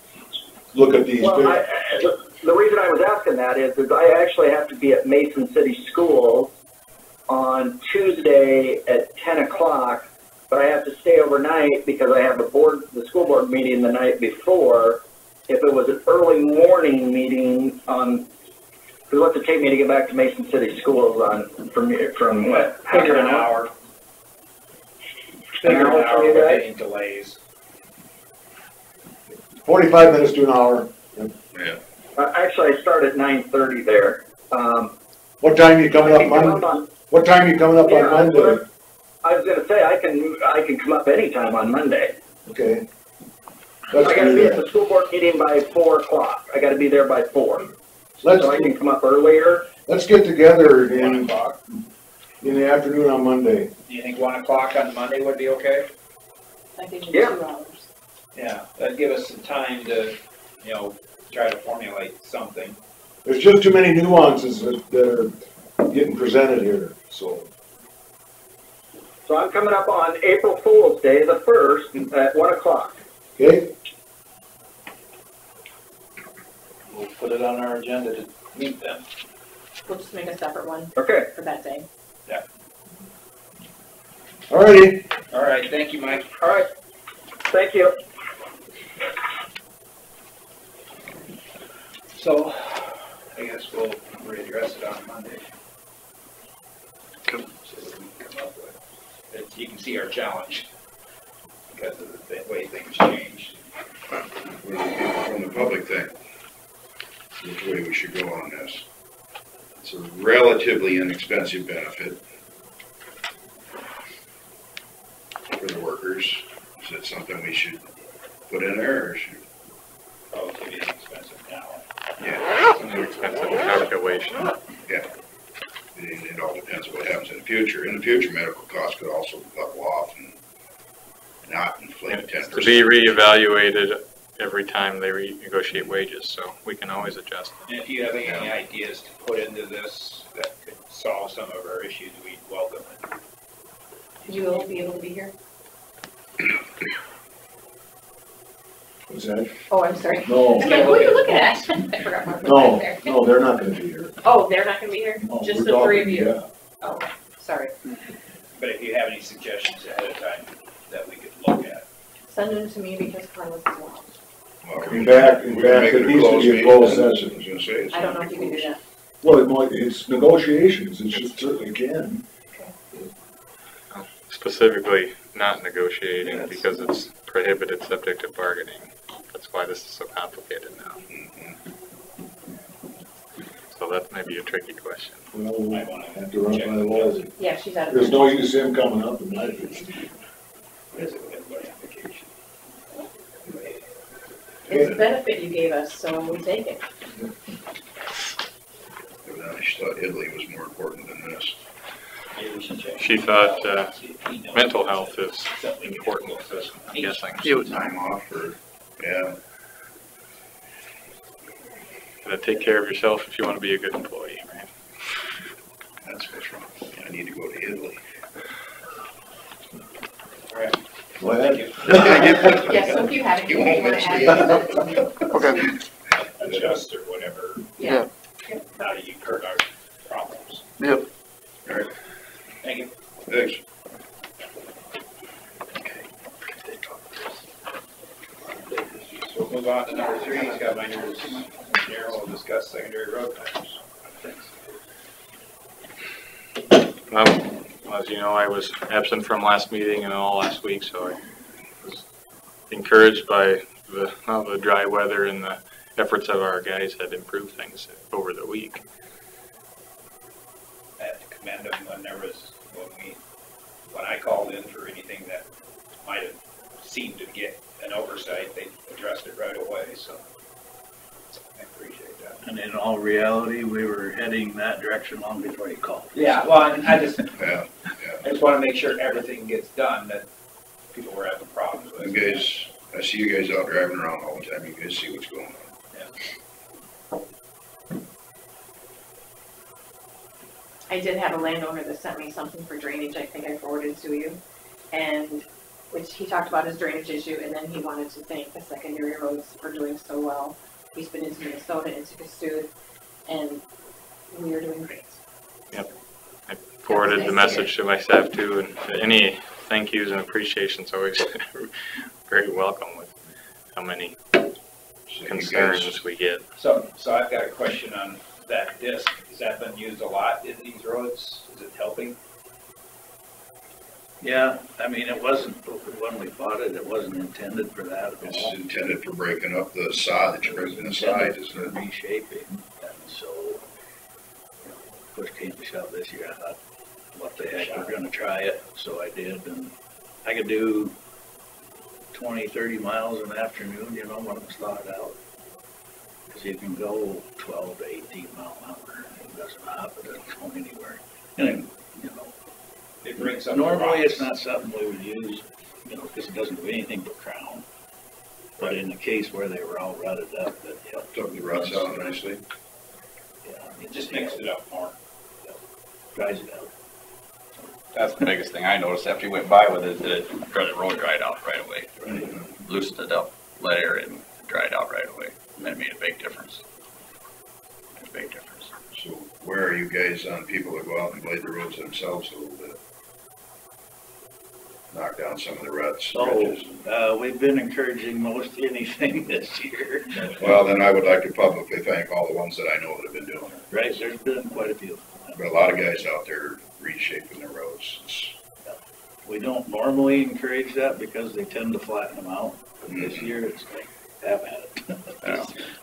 look at these. Well, the reason I was asking that is I actually have to be at Mason City Schools on Tuesday at 10 o'clock, but I have to stay overnight because I have the school board meeting the night before. If it was an early morning meeting because what's it take me to get back to Mason City Schools from what? Figure an hour. Figure an hour with any delays. 45 minutes to an hour. Yeah. Actually, I start at 9:30 there. What time are you coming up Monday? What time are you coming up on Monday? I was going to say I can come up anytime on Monday. Okay. I got to be at the school board meeting by 4 o'clock. I got to be there by 4. So I can come up earlier. Let's get together in the afternoon on Monday. Do you think 1 o'clock on Monday would be okay? I think in 2 hours. Yeah, that'd give us some time to, try to formulate something. There's just too many nuances that are getting presented here, so. So I'm coming up on April Fool's Day, the 1st, at 1 o'clock. Okay? We'll put it on our agenda to meet them. We'll just make a separate one Okay. for that day. Alrighty. All right, thank you, Mike. All right. Thank you. So, I guess we'll readdress it on Monday. Cool. So we can come up with, you can see our challenge because of the way things change. From the public thing, which way we should go on this. It's a relatively inexpensive benefit for the workers. Is that something we should put in there, or should? Relatively inexpensive now. Yeah. It's an expensive calculation. Yeah. It all depends what happens in the future. In the future, medical costs could also level off and not inflate 10%. To be reevaluated every time they renegotiate wages, so we can always adjust. And if you have any ideas to put into this that could solve some of our issues, we'd welcome it. You will be able to be here? What's that? Oh, I'm sorry. No. I'm like, who are you looking at? I forgot my No, there. no, they're not gonna be here. Oh, they're not gonna be here? No, Just we're the three of talking, you? yeah. Oh, sorry. But if you have any suggestions ahead of time that we could look at. Send them to me because Carlos is well. Well, In fact, we can make it a needs to be a meeting closed then. session. I was gonna say, it's- I don't know if you can do that. Well, it's negotiations, it should certainly can. Specifically, not negotiating because it's prohibited subject to bargaining. That's why this is so complicated now. So that may be a tricky question. Well, we'll have to run by the laws. Yeah, she's out of. There's no use in him coming up in my opinion. It's a good application. It's a benefit you gave us, so we take it. I just thought Italy was more important than this. Maybe we should check. She thought mental health is important, I'm guessing. Time off for, yeah. Gotta take care of yourself if you want to be a good employee, right? That's what's wrong. I need to go to Italy. All right. Go ahead. Yes, so if you have You anything you won't want miss to me. add. Okay. Adjust or whatever. Yeah. How do you hurt our problems? Yep. All right, Thank you. thanks. Move on to number 3, Scott Miners, engineer will discuss secondary road plans. As you know, I was absent from last meeting and all last week, so I was encouraged by the dry weather and the efforts of our guys had improved things over the week. I have to commend them when I called in for anything that might have seemed to get an oversight, they addressed it right away, so I appreciate that. And in all reality, we were heading that direction long before you called. Yeah, well, I just Yeah, want to make sure everything gets done that people were having problems with. you guys, I see you guys out driving around all the time, you guys see what's going on. I did have a landowner that sent me something for drainage, I think I forwarded to you, and which he talked about his drainage issue, and then he wanted to thank the secondary roads for doing so well. He's been into Minnesota, into Cassuth, and we are doing great. Yep. I forwarded the message to my staff too, and any thank yous and appreciation's always very welcome with how many concerns we get. So I've got a question on that disc. Has that been used a lot in these roads? Is it helping? Yeah, I mean, it wasn't, when we bought it, it wasn't intended for that at It's all. intended for breaking up the sod that you're breaking the side, isn't it? Reshaping, and so, you know, push came to shove this year, I thought, what the heck, we're gonna try it, so I did, and I could do 20, 30 miles in the afternoon, you know, when it was thawed out. Cause you can go 12 to 18 mile an hour, it doesn't stop, it doesn't go anywhere, and, you know, It brings up normally rocks. it's not something we would use, you know, because it doesn't do anything but crown. But in the case where they were all rutted up, that helped. Took the ruts out nicely. Yeah, It just mixed it up more. dries it out. That's the biggest thing I noticed after you went by with it, that the road dried out right away. Loosened it up, let air in, dried out right away. And that made a big difference. A big difference. So where are you guys on people that go out and blade the roads themselves a little bit? Knock down some of the ruts, ridges. We've been encouraging most anything this year. Well, then I would like to publicly thank all the ones that I know that have been doing it. Right, there's been quite a few. But a lot of guys out there reshaping their roads. We don't normally encourage that because they tend to flatten them out. But this year, it's like, have at it.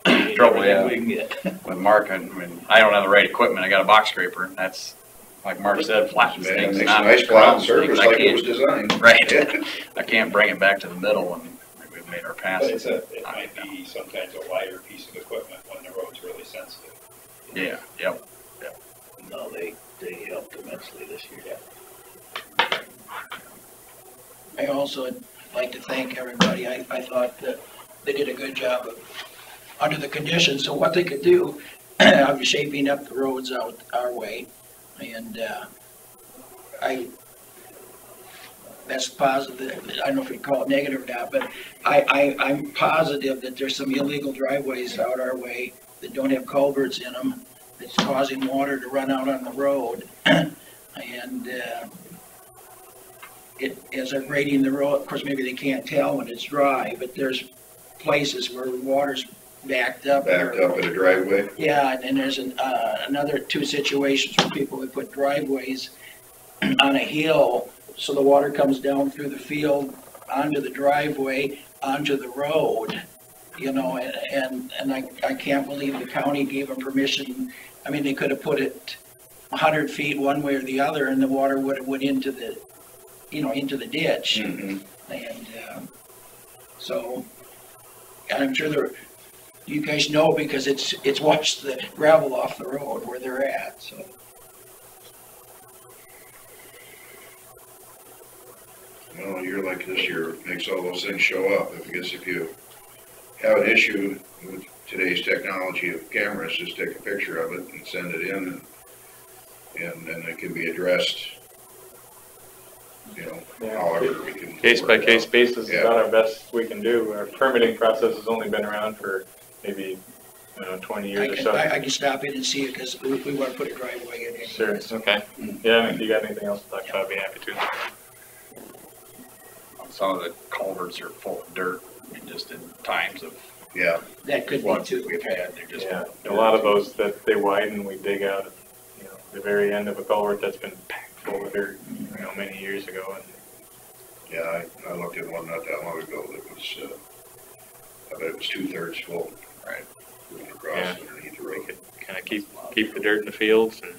Yeah. Trouble, yeah. We can get. With Mark, I mean, I don't have the right equipment. I got a box scraper. And that's, like Mark said, flattens Man, things. makes not a nice crown flat surface things. I like it was can't- designed. Right. I can't bring it back to the middle and we've made our But passes. it might be sometimes a lighter piece of equipment when the road's really sensitive. Yeah, yep. No, they helped immensely this year. I also would like to thank everybody. I thought that they did a good job of, under the conditions of what they could do, of shaping up the roads out our way. And that's positive. I don't know if we call it negative or not, but I'm positive that there's some illegal driveways out our way that don't have culverts in them. It's causing water to run out on the road. And as they're grading the road, of course, maybe they can't tell when it's dry, but there's places where water's backed up. Backed up in a driveway. Yeah, and then there's another two situations where people would put driveways on a hill, so the water comes down through the field, onto the driveway, onto the road, you know, and I can't believe the county gave them permission. I mean, they could have put it 100 feet one way or the other, and the water would have went into the, you know, into the ditch. Mm-hmm. And so, and I'm sure you guys know because it's washed the gravel off the road where they're at, so. Well, you're like this year, makes all those things show up. I guess if you have an issue with today's technology of cameras, just take a picture of it and send it in, and then it can be addressed, you know, however we can. Case by case basis is Yeah. about our best we can do. Our permitting process has only been around for maybe, 20 years or so. I can stop in and see it because we want to put a driveway in. Sure, okay. Yeah, and if you got anything else to talk about, I'd be happy to. Some of the culverts are full of dirt, and just in times of Yeah, that could be ones too. that we've had, they're just. Yeah, a lot of those that they widen, we dig out, you know, the very end of a culvert that's been packed full of dirt, you know, many years ago. And yeah, I looked at one not that long ago that was, I bet it was 2/3 full. Right. Moving across Yeah. underneath the road. kind of keep the dirt in the fields and,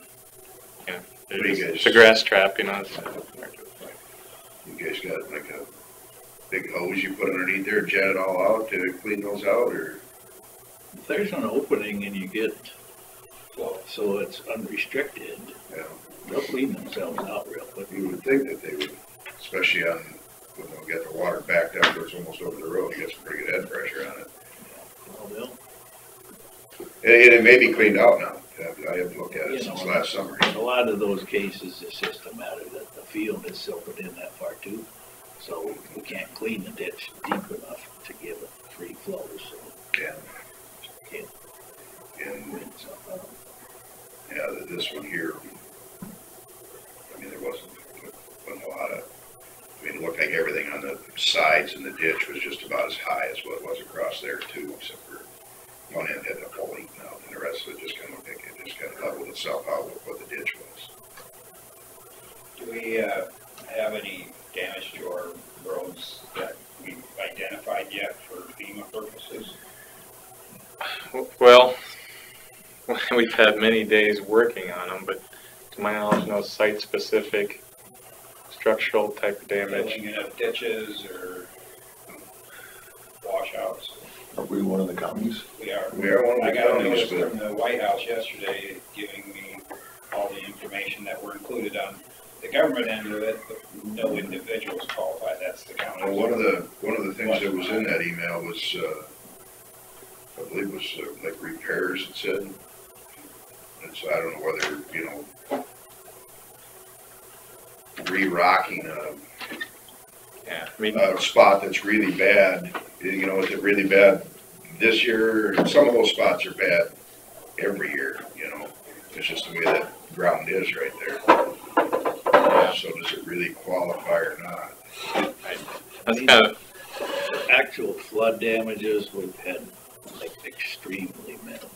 you know, What do you guys- it's a grass trap, you know. It's, You guys got like a big hose you put underneath there, jet it all out to clean those out, or? If there's an opening and you get, so it's unrestricted, Yeah, they'll clean themselves out real quick. you would think that they would, especially on, when they'll get the water backed up, where it's almost over the road, you get some pretty good head pressure on it. Well, they'll, And it may be cleaned out now. I haven't looked at it You since know, last summer. in a lot of those cases, it's just a matter that the field is silted in that far too. So we can't clean the ditch deep enough to give it free flow, so Yeah. can't And, rinse out. yeah, this one here, I mean, there wasn't a lot of, I mean, it looked like everything on the sides and the ditch was just about as high as what was across there too, except for one end had a hole eaten out, and the rest of it just kind of looked like it just kind of leveled itself out with what the ditch was. Do we have any damage to our roads that we've identified yet for FEMA purposes? well, we've had many days working on them, but to my knowledge, no site-specific structural type of damage. Filling in of ditches or washouts? Are we one of the counties? We are. We are one of the I got a counties, notice but- from the White House yesterday giving me all the information that were included on the government end of it, but no individuals qualified, that's the county. Well, one of the things that was in that email was, I believe it was like repairs, it said. And so I don't know whether, you know, re-rocking Yeah, I mean, a spot that's really bad, you know, is it really bad this year? Some of those spots are bad every year, you know, it's just the way that ground is right there. So does it really qualify or not? that's kind of, Actual flood damages, we've had like extremely minimal.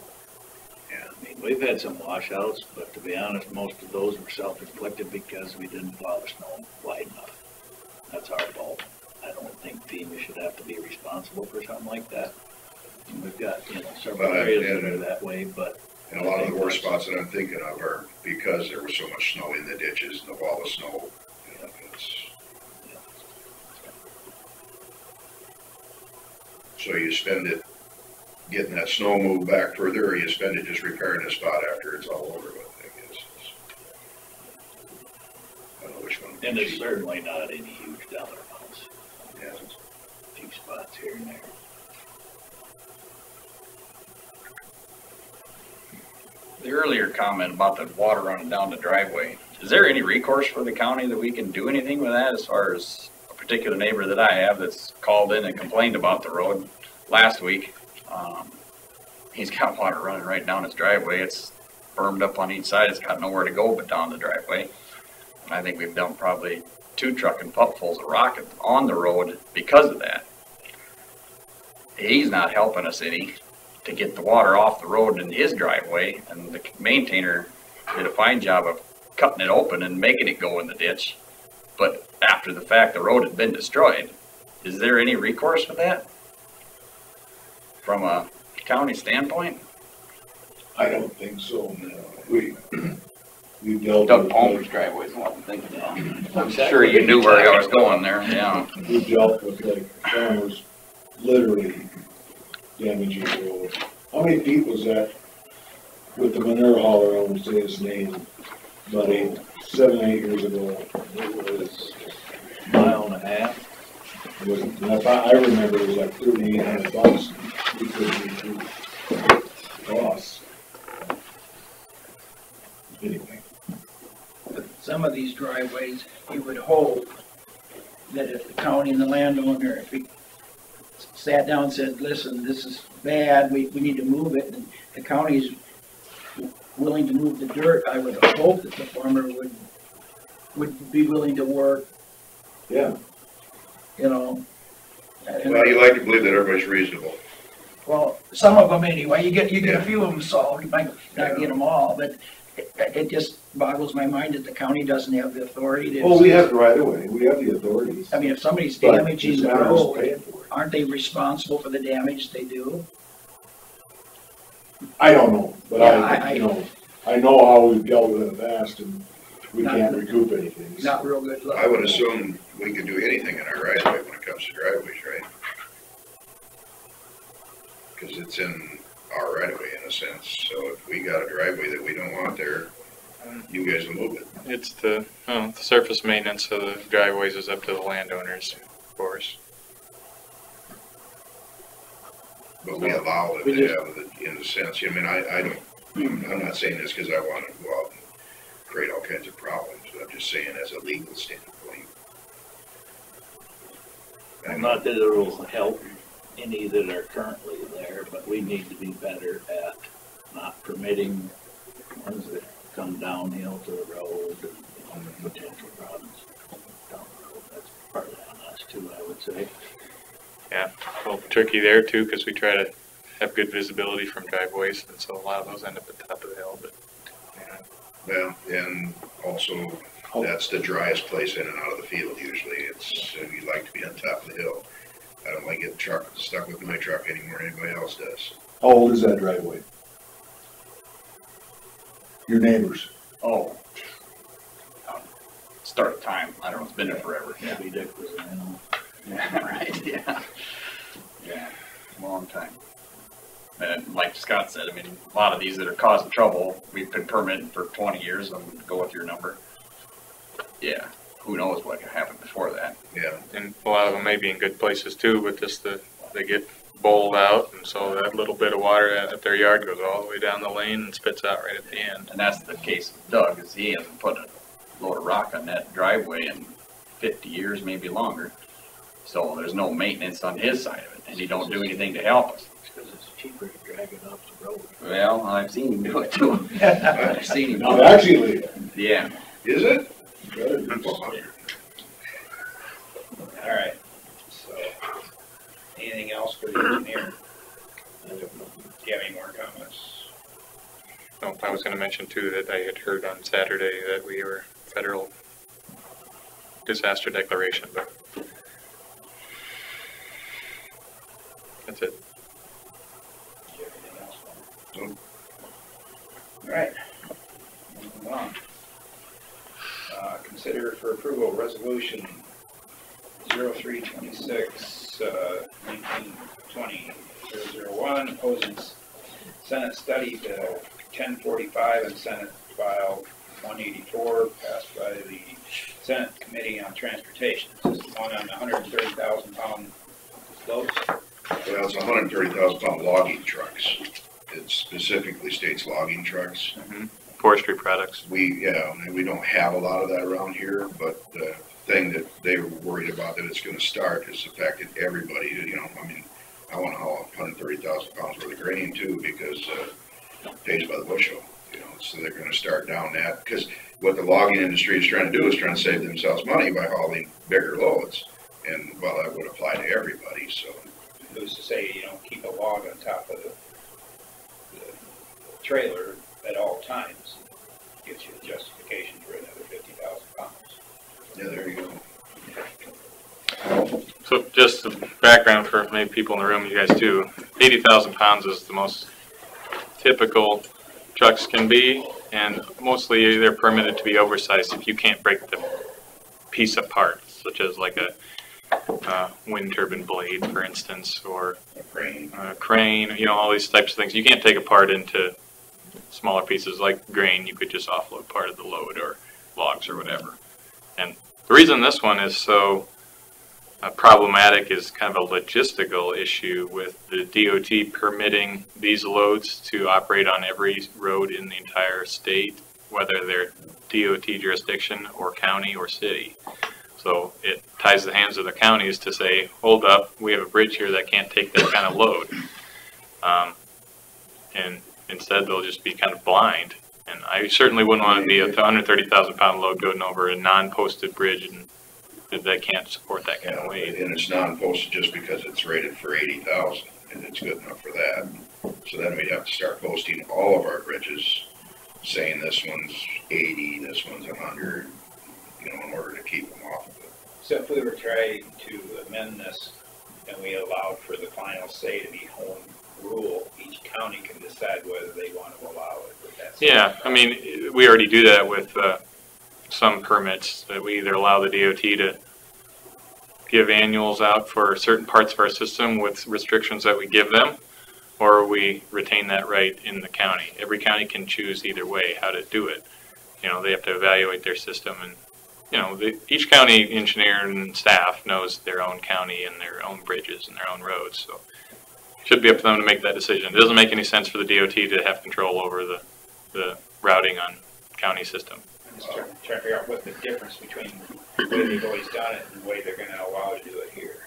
Yeah. I mean, we've had some washouts, but to be honest, most of those were self-inflicted because we didn't plow the snow wide enough. That's our fault. I don't think FEMA should have to be responsible for something like that. And we've got, you know, several areas that are that way, but And a lot of the worst spots that I'm thinking of are because there was so much snow in the ditches and the wall of snow. You know, so you spend it getting that snow moved back further, or you spend it just repairing the spot after it's all over with, I guess. I don't know which one. and it's certainly not any huge dollar amounts. Yeah. Just a few spots here and there. The earlier comment about the water running down the driveway, is there any recourse for the county that we can do anything with that as far as a particular neighbor that I have that's called in and complained about the road last week? He's got water running right down his driveway. It's bermed up on each side. It's got nowhere to go but down the driveway. And I think we've dumped probably 2 truck and pupfuls of rock on the road because of that. He's not helping us any to get the water off the road in his driveway, and the maintainer did a fine job of cutting it open and making it go in the ditch. But after the fact, the road had been destroyed. Is there any recourse for that from a county standpoint? I don't think so, no. We've dealt Doug with, Palmer's driveway is what I'm thinking of. I'm sure you knew where I was going there, yeah. we've dealt with like farmers literally damaging the road. How many feet was that with the manure hauler, I won't say his name, about 7, 8 years ago? It was a mile and a half. It was, and I remember it was like $3,800 we couldn't recoup costs. Anyway. But some of these driveways, you would hope that if the county and the landowner, if we sat down and said, listen, this is bad, we need to move it, and the county's willing to move the dirt, I would hope that the farmer would be willing to work, Yeah. you know. And- Well, you like to believe that everybody's reasonable. Well, some of them anyway, you get a few of them solved, you might not get them all, but it just boggles my mind that the county doesn't have the authority to. Well, we have the right of way, we have the authorities. I mean, if somebody's But damaging it's the a matter of road, paying for it. aren't they responsible for the damage they do? I don't know, but Yeah, you know, I know how we've dealt with it in the past and we Not- can't recoup anything. Not real good luck. I would assume we could do anything in our right of way when it comes to driveways, right? Cause it's in our right of way in a sense, so if we got a driveway that we don't want there, you guys will move it. It's the surface maintenance of the driveways is up to the landowners, of course. But we allow it to have it in a sense, I mean, I don't, I'm not saying this because I want to go out and create all kinds of problems, but I'm just saying as a legal standpoint. Not that it will help any that are currently there, but we need to be better at not permitting ones that come downhill to the road and potential problems down the road. That's part of on us too, I would say. Yeah, a little tricky there too, because we try to have good visibility from driveways, and so a lot of those end up at the top of the hill, but. Well, and also, that's the driest place in and out of the field usually. You like to be on top of the hill. I don't like getting stuck with my truck anymore than anybody else does. How old is that driveway? Your neighbors? Oh. Start time, I don't know, it's been there forever. Yeah. Maybe Dick was in on. Yeah, right, yeah. Yeah, long time. And like Scott said, I mean, a lot of these that are causing trouble, we've been permitting for 20 years, and go with your number. Yeah, who knows what could happen before that. Yeah. And a lot of them may be in good places too, but just they get bowled out, and so that little bit of water at their yard goes all the way down the lane and spits out right at the end. And that's the case with Doug, is he hasn't put a load of rock on that driveway in 50 years, maybe longer. So there's no maintenance on his side of it, and he don't do anything to help us. Because it's cheaper to drag it off the road. Well, I've seen him do it too. I've seen him do No, it. actually, Yeah. Is it? All right, so, anything else for the engineer? Do you have any more comments? Oh, I was gonna mention too that I had heard on Saturday that we were federal disaster declaration, but that's it. Do you have anything else? Nope. All right, moving on. Consider for approval resolution 0326, 1920 001, opposing Senate Study Bill 1045 and Senate File 184, passed by the Senate Committee on Transportation. This is the one on the 130,000 pound loads. Well, it's 130,000 pound logging trucks. It specifically states logging trucks. Forestry products. We don't have a lot of that around here, but the thing that they were worried about that it's gonna start has affected everybody, I mean, I wanna haul 130,000 pounds worth of grain too, because, pays by the bushel, so they're gonna start down that, because what the logging industry is trying to do is trying to save themselves money by hauling bigger loads, and, well, that would apply to everybody, so. Who's to say you don't keep a log on top of the trailer at all times? Gives you the justification for another 50,000 pounds. Yeah, there you go. So just the background for maybe people in the room, you guys too, 80,000 pounds is the most typical trucks can be, and mostly they're permitted to be oversized if you can't break the piece apart, such as like a wind turbine blade, for instance, or a crane, all these types of things. You can't take apart into smaller pieces like grain. You could just offload part of the load or logs or whatever. And the reason this one is so problematic is kind of a logistical issue with the DOT permitting these loads to operate on every road in the entire state, whether they're DOT jurisdiction or county or city. So it ties the hands of the counties to say, hold up, we have a bridge here that can't take that kind of load. And instead they'll just be kind of blind. And I certainly wouldn't want to be a 130,000 pound load going over a non-posted bridge and that can't support that kind of weight. And it's non-posted just because it's rated for 80,000. and it's good enough for that. So then we'd have to start posting all of our bridges, saying this one's 80, this one's 100, you know, in order to keep them off of it. So if we were trying to amend this and we allowed for the final say to be home rule, each county can decide whether they want to allow it. But that's Yeah, I mean, we already do that with some permits, that we either allow the DOT to give annuals out for certain parts of our system with restrictions that we give them, or we retain that right in the county. Every county can choose either way how to do it. You know, they have to evaluate their system, and you know, each county engineer and staff knows their own county and their own bridges and their own roads, so it should be up to them to make that decision. It doesn't make any sense for the DOT to have control over the routing on county system. I'm just trying to figure out what the difference between the way they've always done it and the way they're going to allow to do it here.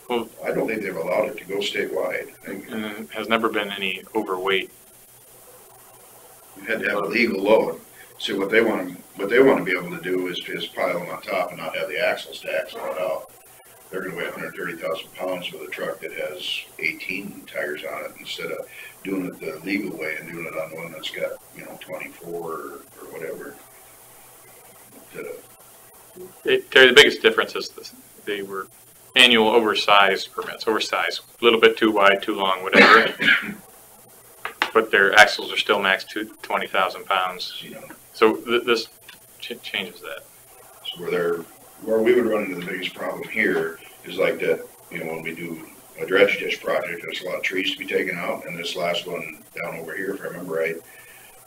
Well, I don't think they've allowed it to go statewide. I think and there has never been any overweight. you had to have a legal load. So what they want to be able to do is just pile them on top and not have the axle stacks on it out. They're going to weigh 130,000 pounds with a truck that has 18 tires on it, instead of doing it the legal way and doing it on one that's got, you know, 24 or whatever. Terry, the biggest difference is they were annual oversized permits, oversized, a little bit too wide, too long, whatever. But their axles are still max to 20,000 pounds. You know, So this changes that. so where we would run into the biggest problem here is like that, you know, when we do a dredge ditch project, there's a lot of trees to be taken out, and this last one down over here, if I remember right,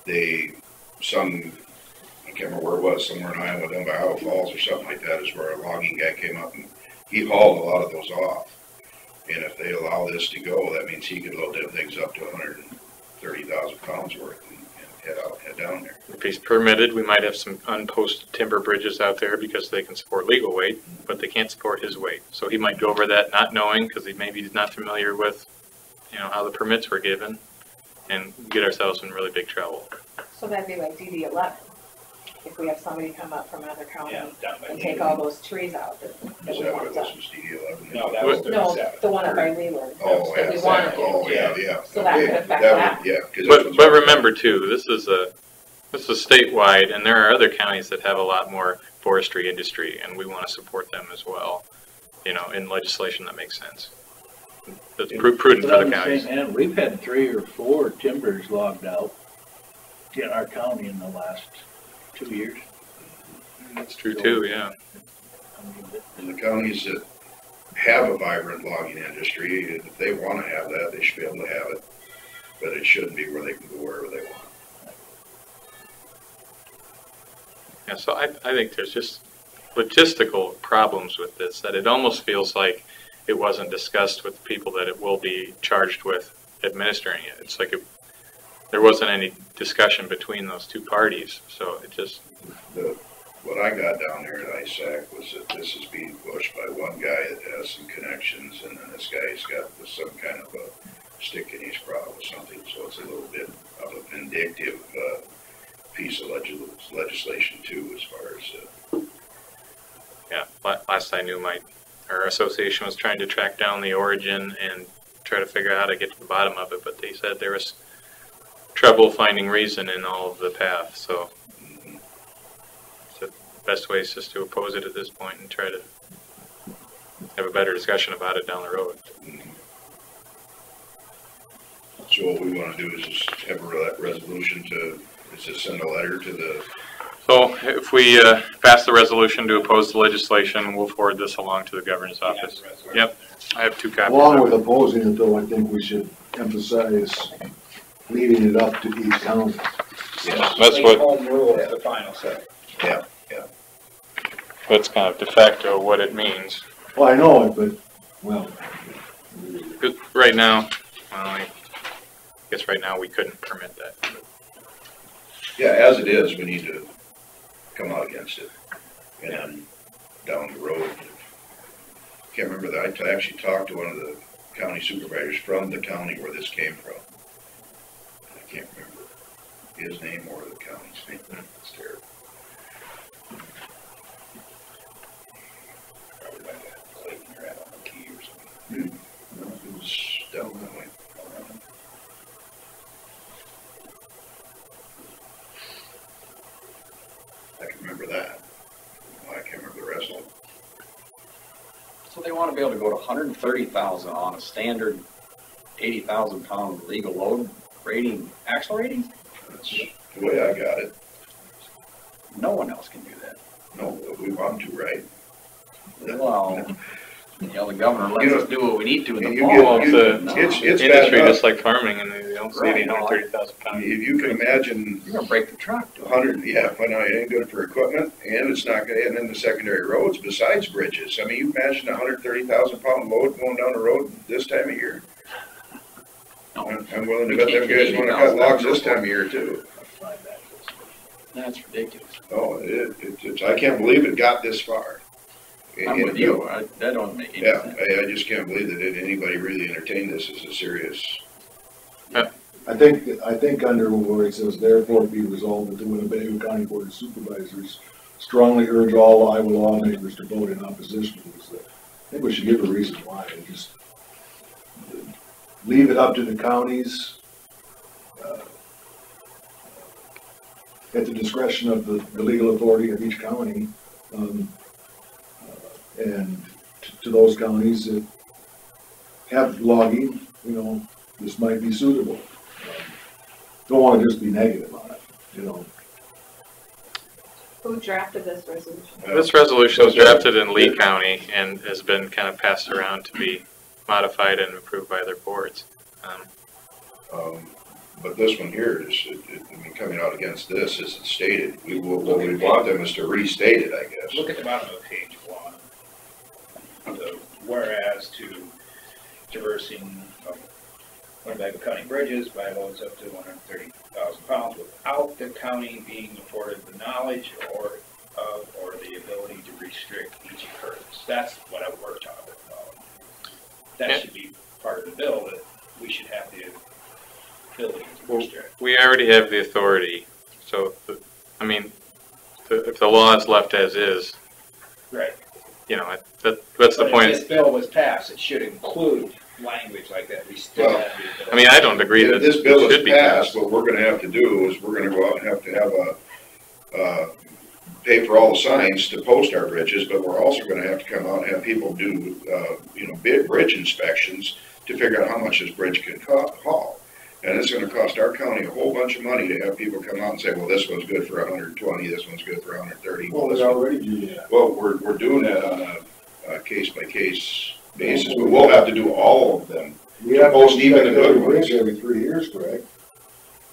I can't remember where it was, somewhere in Iowa, down by Iowa Falls or something like that, is where a logging guy came up and he hauled a lot of those off. And if they allow this to go, that means he could load them things up to 130,000 pounds worth and head down there. If he's permitted, we might have some unposted timber bridges out there because they can support legal weight, but they can't support his weight. So he might go over that not knowing, because maybe he's not familiar with, you know, how the permits were given, and get ourselves in really big trouble. So that'd be like DD 11, if we have somebody come up from another county Yeah, down by and take all those trees out that Is we that want what done. this was, DD 11? No, that was No, 37. the one up by Leland, Oh, that we yeah, wanna do. oh, yeah. So that Okay, could affect would- that. Yeah. 'Cause this one's- But remember too, this is statewide, and there are other counties that have a lot more forestry industry, and we want to support them as well, you know, in legislation that makes sense. That's prudent But for on the the counties. same hand, we've had 3 or 4 timbers logged out in our county in the last 2 years. That's true too, yeah. I mean, And the counties that have a vibrant logging industry, if they want to have that, they should be able to have it. But it shouldn't be where they can go wherever they want. Yeah, so I think there's just logistical problems with this, that it almost feels like it wasn't discussed with the people that it will be charged with administering it. It's like there wasn't any discussion between those two parties, so it just... What I got down there at ISAC was that this is being pushed by one guy that has some connections, and then this guy's got some kind of a stick in his craw or something, so it's a little bit of a vindictive piece of legislation too, as far as... Yeah, last I knew, our association was trying to track down the origin and try to figure out how to get to the bottom of it, but they said there was trouble finding reason in all of the paths, so the best way is just to oppose it at this point and try to have a better discussion about it down the road. So what we want to do is just have a resolution send a letter to the... So if we pass the resolution to oppose the legislation, we'll forward this along to the governor's office. Yep, I have 2 copies. Along with opposing it though, I think we should emphasize leaving it up to each county. Yes. That's what, Home rule is the final say. Yeah. that's kind of de facto what it means. Well, I know it, but, well. 'Cause right now, I guess right now we couldn't permit that. Yeah, as it is, we need to come out against it. And then down the road, can't remember that, I actually talked to one of the county supervisors from the county where this came from. I can't remember his name or the county's name. It's terrible. Probably like that Clayton or Allen Key or something. It was wanna be able to go to 130,000 on a standard 80,000 pound legal load rating, axle rating? That's the way I got it. No one else can do that. No, but we want to, right? Well, you know, the governor lets us do what we need to in the You fall. get- Well, It's bad industry enough. just like farming, and they don't see Right. 830,000 pounds. If you can imagine You're gonna break the truck. 100, yeah, but no, it ain't good for equipment, and it's not gonna, and then the secondary roads besides bridges. I mean, you imagine a 130,000 pound load going down the road this time of year? No. I'm willing to bet them guys wanna cut logs this time of year too. That's ridiculous. Oh, it's, I can't believe it got this far. I'm with you. That don't make any Yeah, sense. I just can't believe that anybody really entertained this as a serious. I think under where it says therefore be resolved that the Winnebago County Board of Supervisors strongly urge all Iowa lawmakers to vote in opposition to this. I think we should give a reason why, and just leave it up to the counties, at the discretion of the legal authority of each county, and to those counties that have logging, you know, this might be suitable. Don't want to just be negative on it, you know. Who drafted this resolution? This resolution was drafted in Lee County and has been kind of passed around to be modified and approved by other boards. But this one here is, I mean, coming out against this, as it's stated, what we want them is to restate it, I guess. Look at the bottom of page 1. The whereas to traversing Winnebago County bridges by loads up to 130,000 pounds without the county being afforded the knowledge or the ability to restrict each occurrence. That's what we're talking about. That should be part of the bill, that we should have the ability to restrict. We already have the authority, so, if the law is left as is, Right. you know, that's the But point. if this bill was passed, it should include language like that. We still Well, have the ability. I mean, I don't agree that If this it bill should is be passed, passed. what we're gonna have to do is we're gonna go out and have to have pay for all the signs to post our bridges, but we're also gonna have to come out and have people do, big bridge inspections to figure out how much this bridge can haul. And it's gonna cost our county a whole bunch of money to have people come out and say, well, this one's good for 120, this one's good for 130. Well, they already do that. Well, we're doing that on a case-by-case basis, but we'll have to do all of them. We have to Most even inspect the good every ones. bridge every 3 years, correct?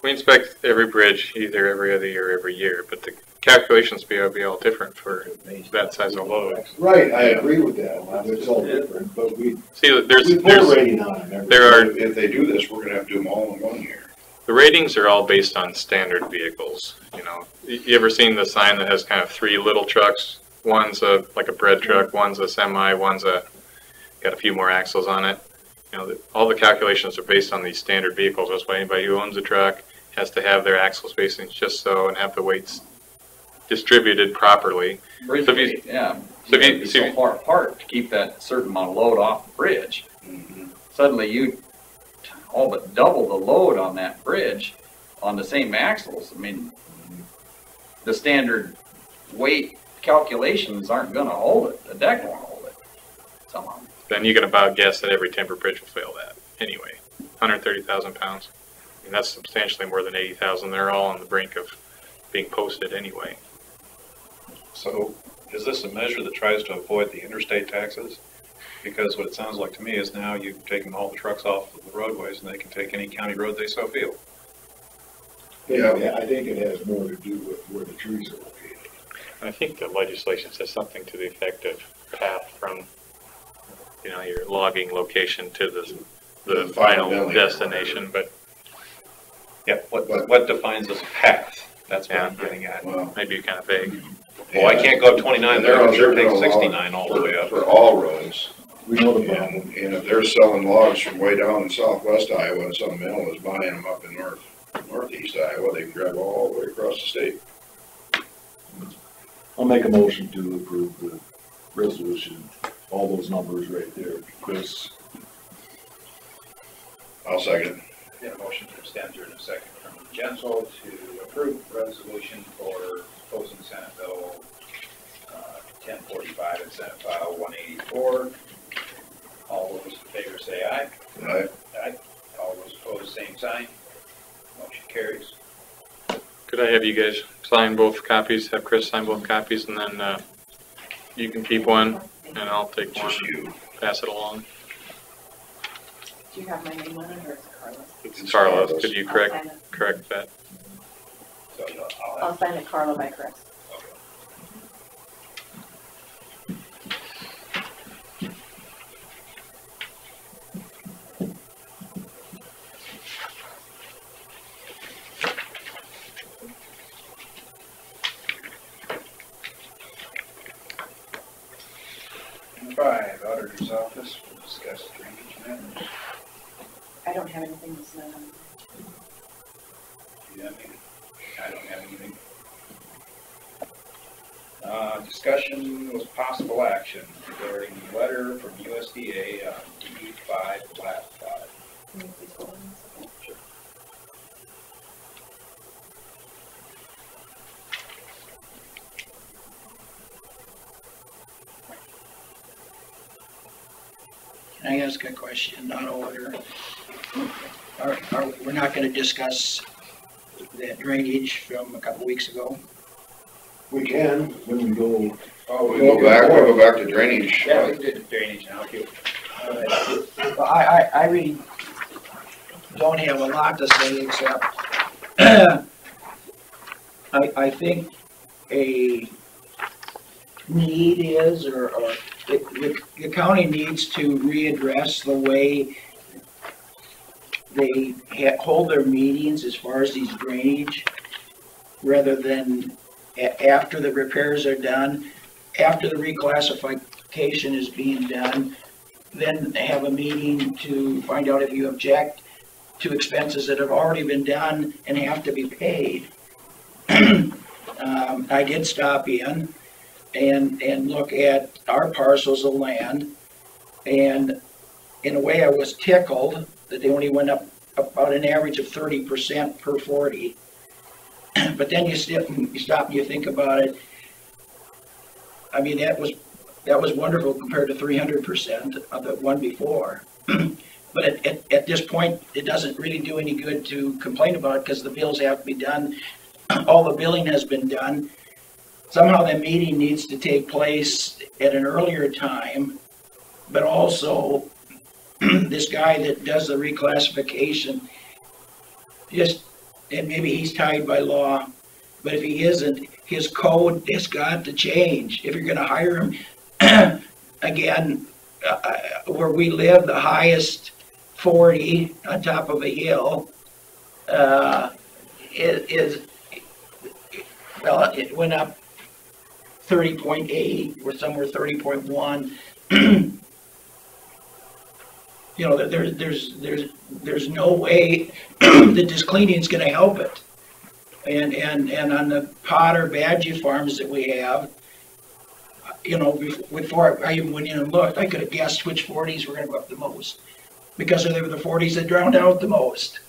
We inspect every bridge either every other year or every year, but the calculations be all different for that size of load. Right, I agree with that, it's all different, but we See, put a rating on them every. there are, If they do this, we're gonna have to do them all in 1 year. the ratings are all based on standard vehicles, you know. You ever seen the sign that has kind of 3 little trucks? One's like a bread truck, one's a semi, one's got a few more axles on it. You know, all the calculations are based on these standard vehicles. That's why anybody who owns a truck has to have their axle spacing just so and have the weights distributed properly. Bridge So if you- weight, yeah. so You if you- gotta be so if so you- far apart to keep that certain amount of load off the bridge. Suddenly you all but double the load on that bridge on the same axles. I mean, the standard weight calculations aren't gonna hold it. The deck won't hold it somehow. Then you can about guess that every timber bridge will fail that anyway. 130,000 pounds. I mean, that's substantially more than 80,000. They're all on the brink of being posted anyway. So is this a measure that tries to avoid the interstate taxes? Because what it sounds like to me is now you've taken all the trucks off of the roadways and they can take any county road they so feel. Yeah, I think it has more to do with where the trees are located. I think the legislation says something to the effect of path from, your logging location to the final building. destination, but Yeah, what defines as a path? That's what I'm Yeah. getting at. Well, maybe kind of vague. Well, I can't go up 29 And there, I'm sure it they're takes gonna allow 69 all the way up. For all roads. We know the problem. And if they're selling logs from way down in southwest Iowa and some mill is buying them up in northeast Iowa, they can drive all the way across the state. I'll make a motion to approve the resolution, all those numbers right there, Chris. I'll second. Get a motion from Stenzer and a second from Gensel to approve resolution for proposing Senate Bill 1045 and Senate File 184. say aye. Aye. Aye. All those opposed, same sign. Motion carries. Could I have you guys sign both copies, have Chris sign both copies, and then you can keep one, and I'll take one, Just you. pass it along. Do you have my name on it, or is it Carlos? It's Carlos, could you I'll correct sign it. that? So I'll sign it Carlo by Chris. Number 5, Auditor's Office will discuss drainage matters. I don't have anything to sign on. Do you have any? I don't have anything. Discussion with possible action regarding the letter from USDA on D5 Flat 5. Can you please hold on a second? Sure. Can I ask a question, not order? We're not gonna discuss that drainage from a couple weeks ago? We can, when we go, Oh, We'll go back to drainage. Yeah, we did drainage now, too. Well, I really don't have a lot to say except, I think a need is, or the county needs to readdress the way they hold their meetings as far as these drainage, rather than after the repairs are done, after the reclassification is being done, then have a meeting to find out if you object to expenses that have already been done and have to be paid. I did stop in and look at our parcels of land, and in a way I was tickled that they only went up about an average of 30% per 40. But then you stop and you think about it. I mean, that was wonderful compared to 300% of the one before. But at this point, it doesn't really do any good to complain about it because the bills have to be done. All the billing has been done. Somehow that meeting needs to take place at an earlier time, but also this guy that does the reclassification, and maybe he's tied by law, but if he isn't, his code has got to change. If you're gonna hire him, again, where we live, the highest 40 on top of a hill, it went up 30.8, or somewhere 30.1. You know, there's no way that this cleaning is going to help it. And on the Potter Badger farms that we have, you know, before I even went in and looked, I could have guessed which 40s were going to go up the most, because they were the 40s that drowned out the most.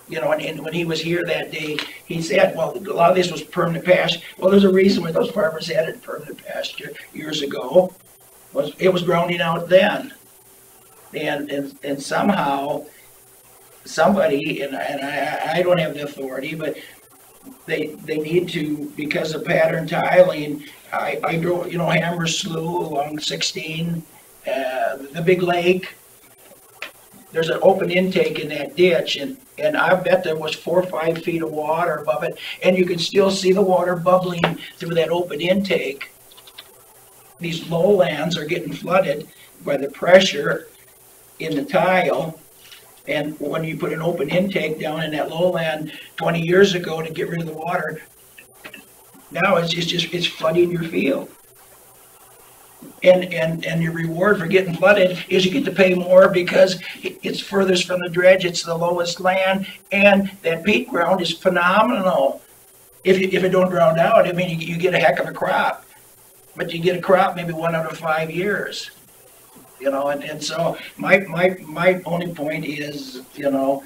You know, and when he was here that day, he said, well, a lot of this was permanent pasture. Well, there's a reason why those farmers had it permanent pasture years ago. It was drowning out then. And somehow, somebody, and I don't have the authority, but they need to, because of pattern tiling, I drove, you know, Hammer Slough along 16, the big lake. There's an open intake in that ditch, and I bet there was 4 or 5 feet of water above it, and you can still see the water bubbling through that open intake. These lowlands are getting flooded by the pressure in the tile, and when you put an open intake down in that lowland 20 years ago to get rid of the water, now it's flooding your field. And your reward for getting flooded is you get to pay more because it's furthest from the dredge, it's the lowest land, and that peat ground is phenomenal. If it don't drown out, I mean, you get a heck of a crop, but you get a crop maybe 1 out of 5 years. You know, and so my only point is, you know,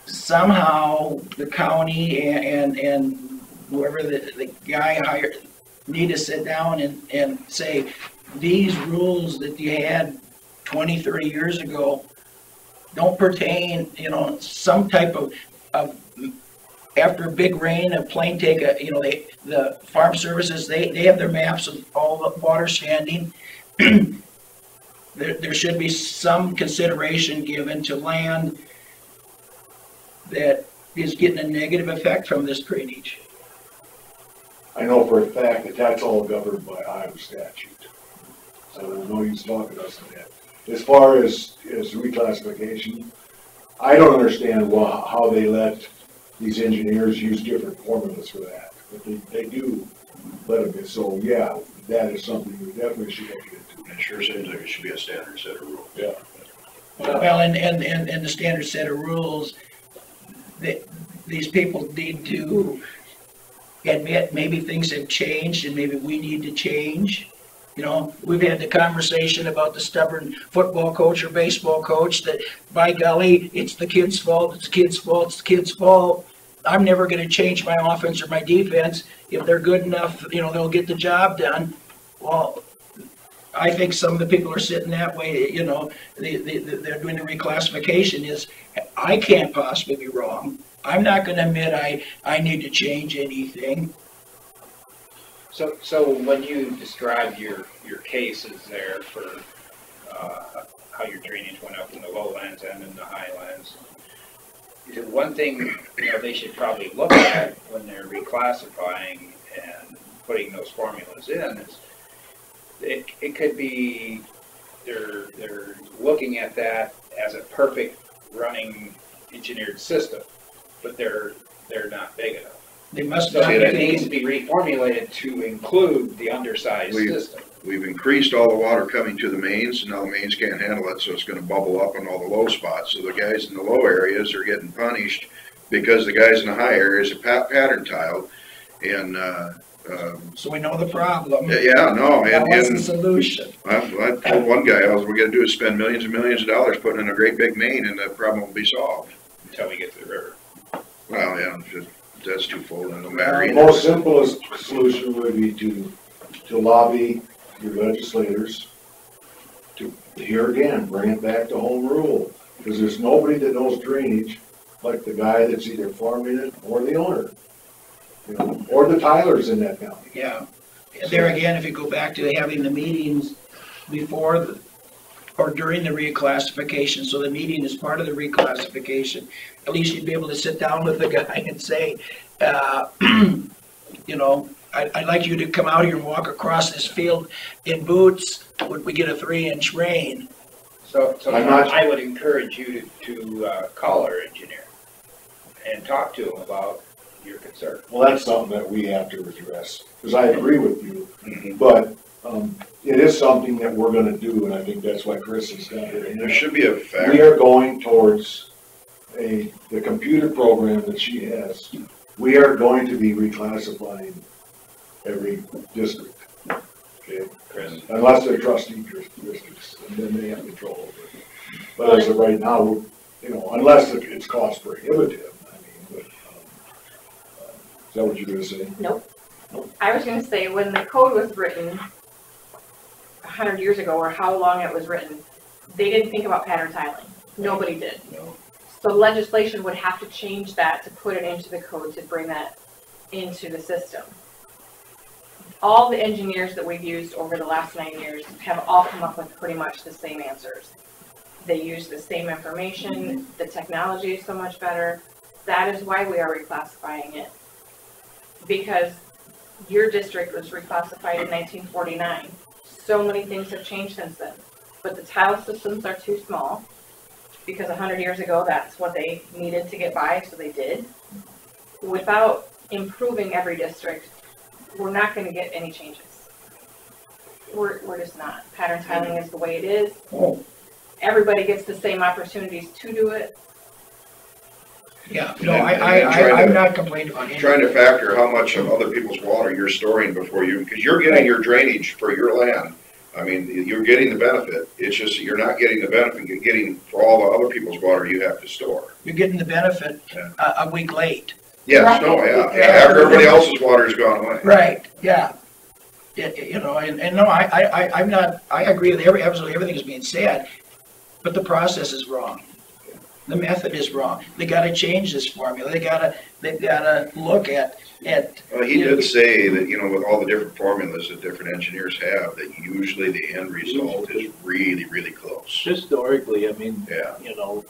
somehow the county and whoever the guy hired need to sit down and say, these rules that you had 20, 30 years ago don't pertain, you know, some type of after a big rain, a plane take a, you know, the farm services, they have their maps of all the water standing. There should be some consideration given to land that is getting a negative effect from this drainage. I know for a fact that that's all governed by Iowa statute. So there's no use talking to us on that. As far as reclassification, I don't understand how they let these engineers use different formulas for that. But they do let them. So yeah, that is something we definitely should look into. It sure seems like it should be a standard set of rules. Yeah. Well, and the standard set of rules that these people need to admit maybe things have changed and maybe we need to change. You know, we've had the conversation about the stubborn football coach or baseball coach that, by golly, it's the kid's fault, it's the kid's fault, it's the kid's fault. I'm never going to change my offense or my defense. If they're good enough, you know, they'll get the job done. Well, I think some of the people are sitting that way, you know, they're doing the reclassification is, I can't possibly be wrong. I'm not going to admit I need to change anything. So when you described your cases there for how your drainage went up in the lowlands and in the highlands, one thing, you know, they should probably look at when they're reclassifying and putting those formulas in is it could be they're looking at that as a perfect running engineered system, but they're not big enough. They must So not it be. needs to be reformulated to include the undersized system. We've increased all the water coming to the mains, and now the mains can't handle it, so it's gonna bubble up in all the low spots. So the guys in the low areas are getting punished because the guys in the high areas are pattern tiled. And, So we know the problem. yeah, no, That was the and solution. I told one guy, all we're gonna do is spend millions and millions of dollars putting in a great big main, and the problem will be solved. Until we get to the river. Well, yeah, that's twofold, and no matter The either. most simplest solution would be to lobby your legislators to, here again, bring it back to home rule. Because there's nobody that knows drainage like the guy that's either farming it or the owner. You know, or the Tylers in that county. Yeah. There again, if you go back to having the meetings before or during the reclassification, so the meeting is part of the reclassification, at least you'd be able to sit down with the guy and say, you know, I'd like you to come out here and walk across this field in boots when we get a 3-inch rain. So I would encourage you to call our engineer and talk to him about your concern. Well, that's something that we have to address, because I agree with you, but it is something that we're gonna do, and I think that's why Chris has got it. There should be a fact. We are going towards the computer program that she has. We are going to be reclassifying every district, okay? Unless they're trustee districts, and then they have control over it. But as of right now, you know, unless it's cost prohibitive, I mean, but, is that what you're gonna say? Nope. I was gonna say, when the code was written 100 years ago, or how long it was written, they didn't think about pattern tiling. Nobody did. No. So legislation would have to change that to put it into the code to bring that into the system. All the engineers that we've used over the last 9 years have all come up with pretty much the same answers. They use the same information, the technology is so much better. That is why we are reclassifying it. Because your district was reclassified in 1949. So many things have changed since then. But the tile systems are too small, because 100 years ago, that's what they needed to get by, so they did. Without improving every district, we're not going to get any changes. We're just not. Pattern tiling is the way it is. Everybody gets the same opportunities to do it. Yeah, no, I'm not complaining about it. Trying to factor how much of other people's water you're storing before you, because you're getting your drainage for your land. I mean, you're getting the benefit. It's just you're not getting the benefit. You're getting for all the other people's water you have to store. You're getting the benefit a week late. Yes, Right. no, yeah. After everybody else's water's gone away. Right, yeah. You know, and no, I'm not, I agree with absolutely everything that's being said, but the process is wrong. The method is wrong. They gotta change this formula. They've gotta look at. Well, he did say that, you know, with all the different formulas that different engineers have, that usually the end result is really, really close. Historically, I mean, Yeah. you know,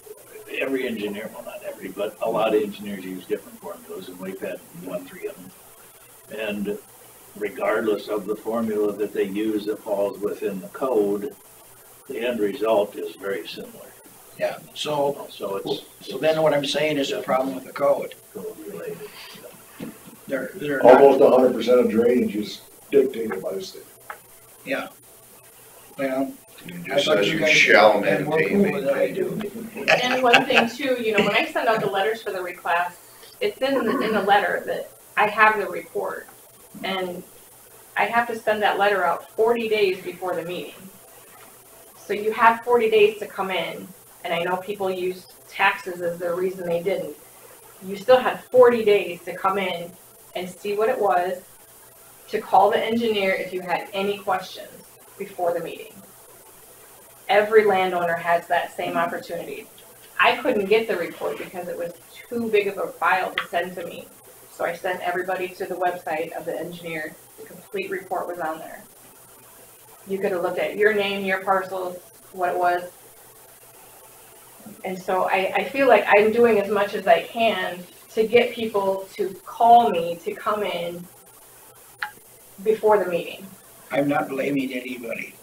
every engineer, well, not every, but a lot of engineers use different formulas, and we've had 3 of them. And regardless of the formula that they use that falls within the code, the end result is very similar. Yeah, so it's then what I'm saying is a problem with the code. code related. They're not, Almost 100% of drainage is dictated by the state. yeah. Well, It I just thought says you you guys shall had more maintain. cool than I do. And one thing too, you know, when I send out the letters for the reclass, it's in the letter that I have the report. And I have to send that letter out 40 days before the meeting. So you have 40 days to come in, and I know people used taxes as the reason they didn't. You still had 40 days to come in and see what it was, to call the engineer if you had any questions before the meeting. Every landowner has that same opportunity. I couldn't get the report because it was too big of a file to send to me. So I sent everybody to the website of the engineer. The complete report was on there. You could have looked at your name, your parcels, what it was. And so I feel like I'm doing as much as I can to get people to call me to come in before the meeting. I'm not blaming anybody.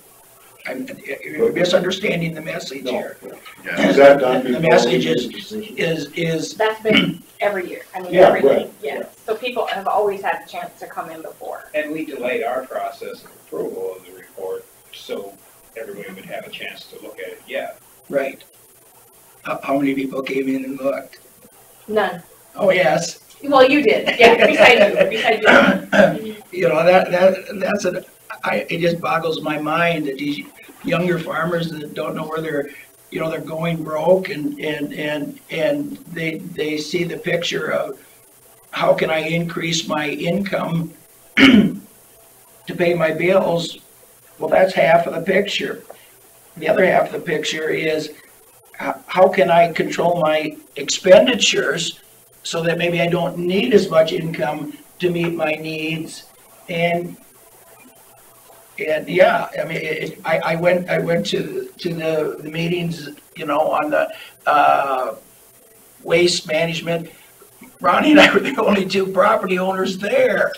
You're misunderstanding the message here. Yeah. Is that done before? The message is That's been every year. I mean, Yeah, everything, right. yeah. So people have always had the chance to come in before. And we delayed our process of approval of the report, so everybody would have a chance to look at it yet. right. How many people came in and looked? None. Oh, yes. Well, you did, yeah, besides you. You know, that's it just boggles my mind that these younger farmers that don't know where they're going broke and they see the picture of how can I increase my income to pay my bills. Well, that's half of the picture. The other half of the picture is how can I control my expenditures so that maybe I don't need as much income to meet my needs. And yeah, I mean, I went to the meetings, you know, on the waste management. Ronnie and I were the only 2 property owners there.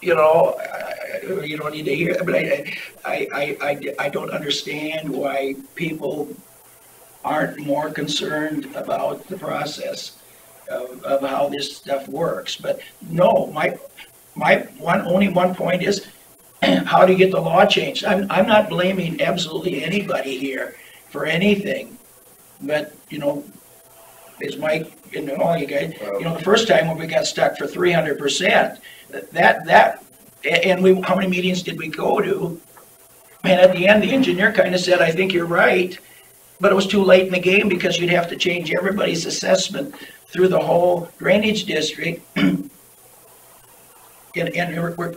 You know, you don't need to hear, but I don't understand why people aren't more concerned about the process of how this stuff works. But no, my only one point is, how do you get the law changed? I'm not blaming absolutely anybody here for anything, but you know, as Mike and all you guys, you know, the first time when we got stuck for 300%, and how many meetings did we go to? And at the end, the engineer kind of said, "I think you're right," but it was too late in the game because you'd have to change everybody's assessment through the whole drainage district. And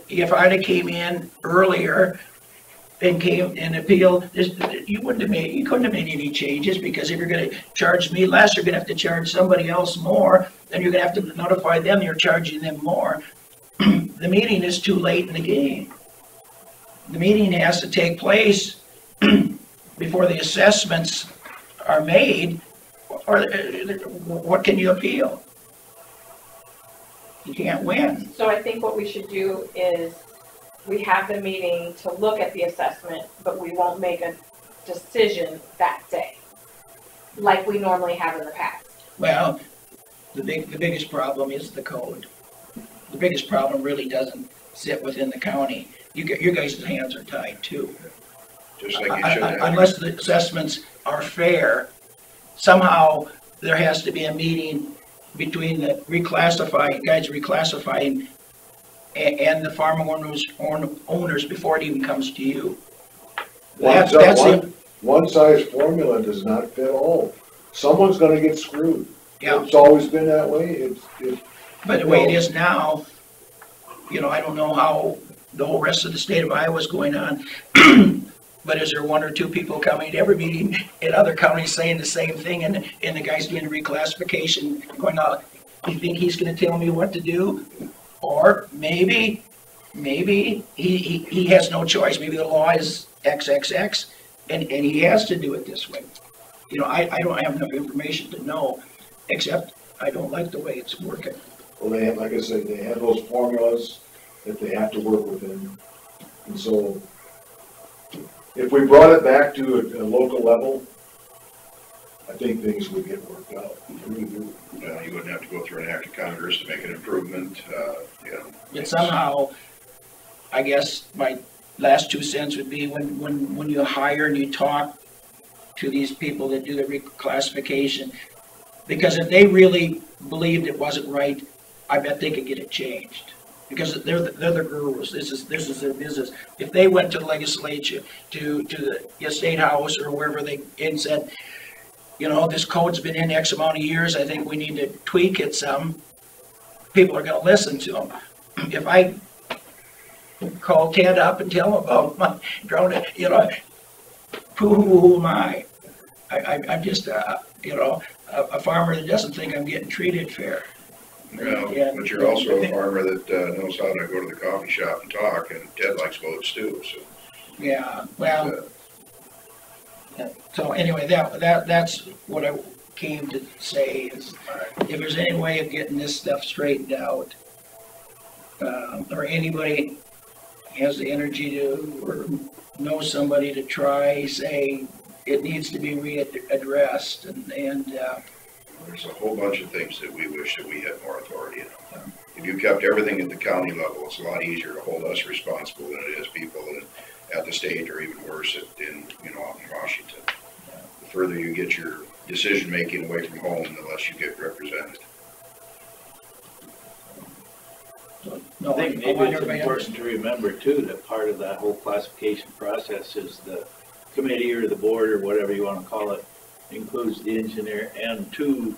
if I'd have came in earlier and came and appealed, you couldn't have made any changes, because if you're going to charge me less, you're going to have to charge somebody else more. Then you're going to have to notify them you're charging them more. The meeting is too late in the game. The meeting has to take place before the assessments are made, or what can you appeal? You can't win. So I think what we should do is, we have the meeting to look at the assessment, but we won't make a decision that day, like we normally have in the past. Well, the biggest problem is the code. The biggest problem really doesn't sit within the county. Your guys' hands are tied too. Just like you should have. Unless the assessments are fair, somehow there has to be a meeting between the guys reclassifying and the farm owners before it even comes to you. One size formula does not fit all. Someone's gonna get screwed. Yeah. It's always been that way. But the way it is now, you know, I don't know how the whole rest of the state of Iowa is going on. But is there one or two people coming to every meeting in other counties saying the same thing, and the guy's doing reclassification, going out, you think he's gonna tell me what to do? Or maybe he has no choice, maybe the law is XXX, and he has to do it this way. You know, I don't have enough information to know, except I don't like the way it's working. Well, they have, like I said, they have those formulas that they have to work within. And so if we brought it back to a local level, I think things would get worked out. You wouldn't have to go through an act of Congress to make an improvement, Yet somehow, I guess my last 2 cents would be when you hire and you talk to these people that do the reclassification, because if they really believed it wasn't right, I bet they could get it changed. Because they're the gurus. This is their business. If they went to the legislature, to the state house or wherever and said, you know, this code's been in X amount of years, I think we need to tweak it some, people are going to listen to them. If I call Ted up and tell him about my drone, you know, who am I? I'm just, you know, a farmer that doesn't think I'm getting treated fair. Yeah, but you're also a farmer that knows how to go to the coffee shop and talk, and Ted likes boats too, so. Yeah, well, so anyway, that's what I came to say is, if there's any way of getting this stuff straightened out, or anybody has the energy to, or knows somebody to try, say, it needs to be readdressed, and there's a whole bunch of things that we wish that we had more authority in. If you kept everything at the county level, it's a lot easier to hold us responsible than it is people at the state, or even worse, out in Washington. The further you get your decision-making away from home, the less you get represented. I think maybe it's important to remember too, that part of that whole classification process is the committee or the board or whatever you want to call it, includes the engineer and 2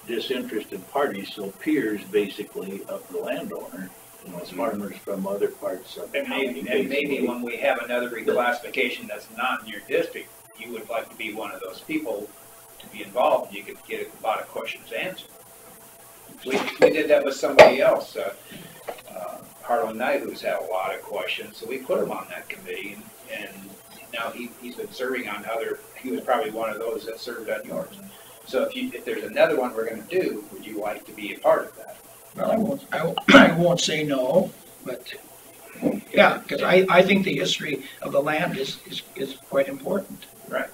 disinterested parties, so peers basically of the landowner, you know, farmers from other parts of the county. And maybe when we have another reclassification that's not in your district, you would like to be one of those people to be involved, you could get a lot of questions answered. We did that with somebody else, Harlan Knight, who's had a lot of questions, so we put him on that committee, and now he's been serving on he was probably one of those that served on yours. So if there's another one we're gonna do, would you like to be a part of that? well, I won't say no, but yeah, because I think the history of the land is quite important. Right.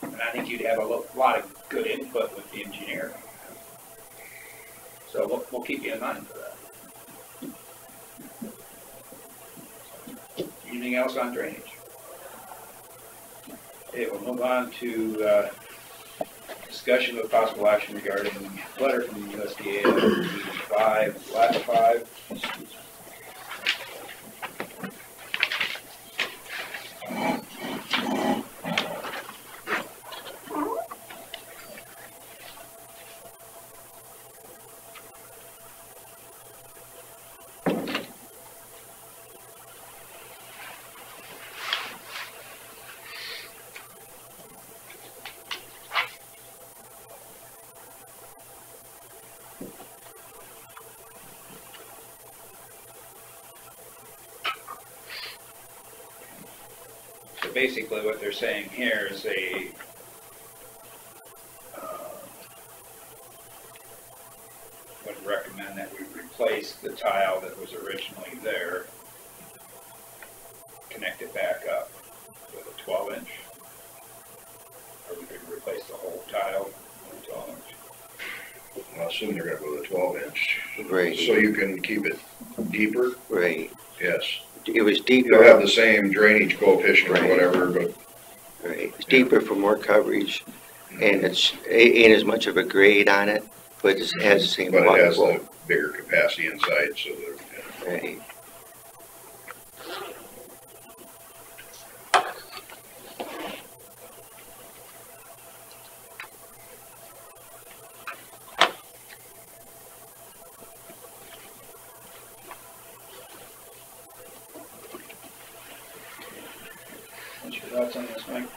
And I think you'd have a lot of good input with the engineer. So we'll keep you in mind for that. Anything else on drainage? Okay, we'll move on to discussion of possible action regarding letter from the USDA 5, Lat 5. Basically what they're saying here is would recommend that we replace the tile that was originally there, connect it back up with a 12-inch, or we could replace the whole tile with a 12-inch. I assume they're gonna go with a 12-inch. Right. So you can keep it deeper? Right. Yes. It was deeper. You'll have the same drainage coefficient or whatever, but. Right. It's deeper for more coverage, and it ain't as much of a grade on it, but it has the same water flow. But it has the bigger capacity inside, so that. Right. thoughts on this, Mike?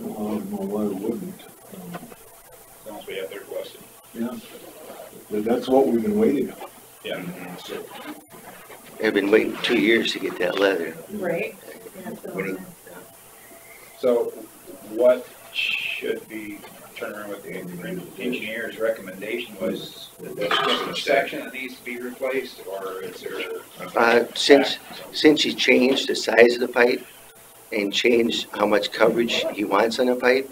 Well, I don't know why it wouldn't. As long as we have their blessing. Yeah. But that's what we've been waiting on. Yeah. So, I've been waiting 2 years to get that letter. Right? Yeah, it's been What is- okay. So what should be, turn around with the engineer's recommendation was that there's just a section that needs to be replaced, or is there? Since he changed the size of the pipe and changed how much coverage he wants on the pipe,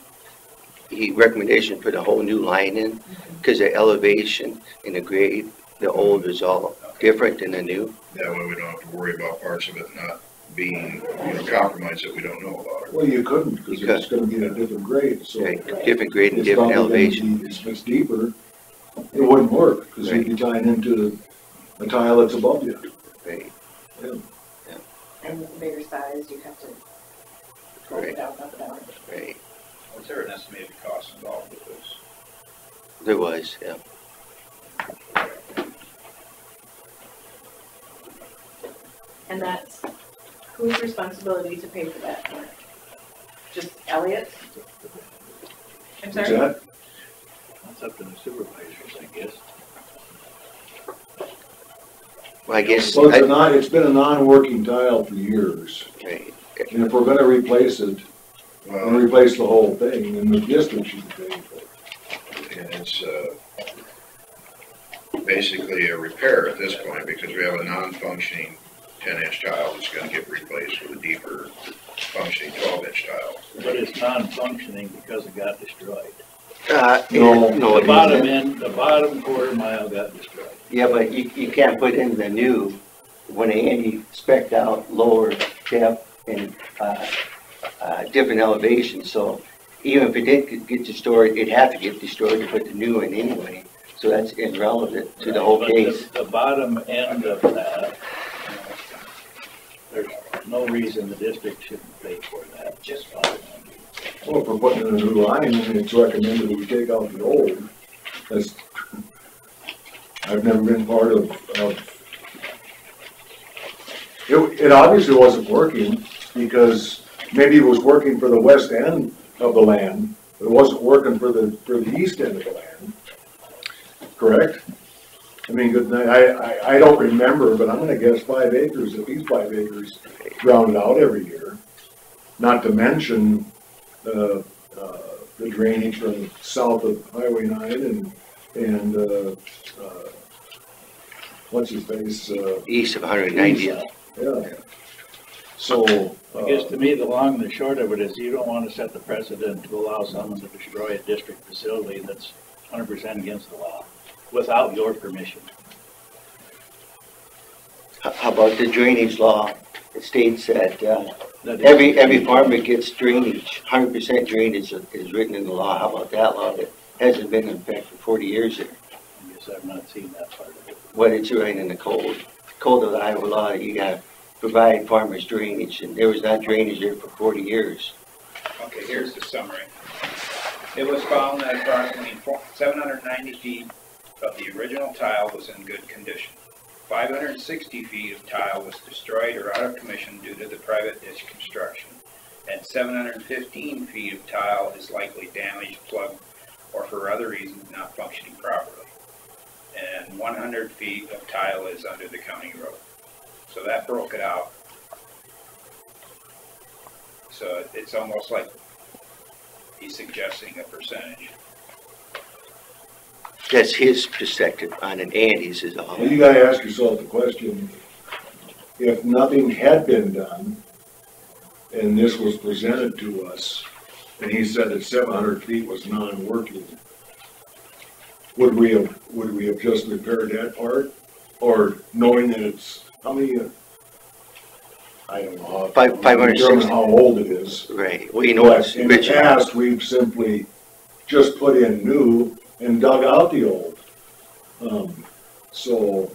he recommendation put a whole new line in, because the elevation and the grade, the old is all different than the new. That way we don't have to worry about parts of it not being, compromised that we don't know about. well, you couldn't, because it's gonna be at a different grade, so. Right, different grade and It's different probably gonna elevation. be- If it's deeper, it wouldn't work, because you'd be tying into a tile that's above you. Right, And with the bigger size, you have to hold Right. it out, up and down. right. Was there an estimated cost involved with this? There was, yeah. And that's, whose responsibility to pay for that? Just Elliot's? I'm What's sorry? that? That's up to the supervisors, I guess. Well, I guess, Well, it's been a non-working tile for years, right, and if we're gonna replace it, and Well, replace the whole thing, then the district should be paying for it. and it's, basically a repair at this point, because we have a non-functioning 10-inch tile that's gonna get replaced with a deeper functioning 12-inch tile. But it's non-functioning because it got destroyed. No. The bottom end, the bottom quarter mile got destroyed. yeah, but you can't put in the new, when Andy spec'd out lower depth and, different elevations, so even if it did get destroyed, it'd have to get destroyed to put the new in anyway, so that's irrelevant to the whole But case. The bottom end of that, there's no reason the district shouldn't pay for that, just fine. Well, if we're putting in a new line, and it's recommended we take out the old, that's, I've never been part of, it obviously wasn't working, because maybe it was working for the west end of the land, but it wasn't working for the east end of the land. Correct? I mean, I don't remember, but I'm gonna guess 5 acres, at least 5 acres grounded out every year. Not to mention, the drainage from south of Highway 9 and what's his face, East of 190th. yeah. So, I guess to me, the long and the short of it is you don't want to set the precedent to allow someone to destroy a district facility that's 100% against the law without your permission. How about the drainage law? It states that, That is- every farmer gets drainage, 100% drainage is written in the law. How about that law that hasn't been in effect for 40 years here? I guess I've not seen that part of it. What it's right in the code of the Iowa law, you gotta provide farmers drainage, and there was not drainage there for 40 years. Okay, here's the summary. It was found that approximately 790 feet of the original tile was in good condition. 560 feet of tile was destroyed or out of commission due to the private ditch construction, and 715 feet of tile is likely damaged, plugged, or for other reasons not functioning properly. And 100 feet of tile is under the county road. So that broke it out. So it's almost like he's suggesting a percentage. That's his perspective on it, Andy's is all. well, you gotta ask yourself the question, if nothing had been done, and this was presented to us, and he said that 700 feet was non-working, would we have just repaired that part? Or knowing that it's, how many, I don't know. 560. Determine how old it is. Right, well, you know, But it's in the original. past, we've simply just put in new and dug out the old. So,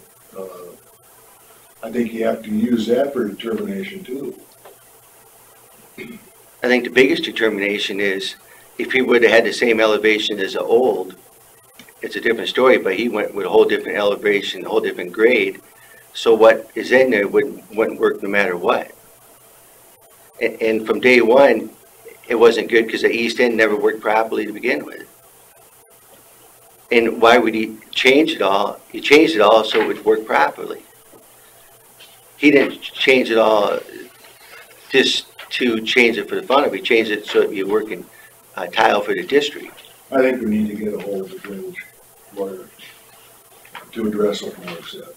I think you have to use that for determination too. I think the biggest determination is if he would have had the same elevation as the old, it's a different story, but he went with a whole different elevation, a whole different grade. So what is in there wouldn't work no matter what. And from day one, it wasn't good because the east end never worked properly to begin with. And why would he change it all? He changed it all so it would work properly. He didn't change it all just to change it for the fun of it. He changed it so it'd be a working tile for the district. I think we need to get a hold of the drainage lawyer to address what Mark said.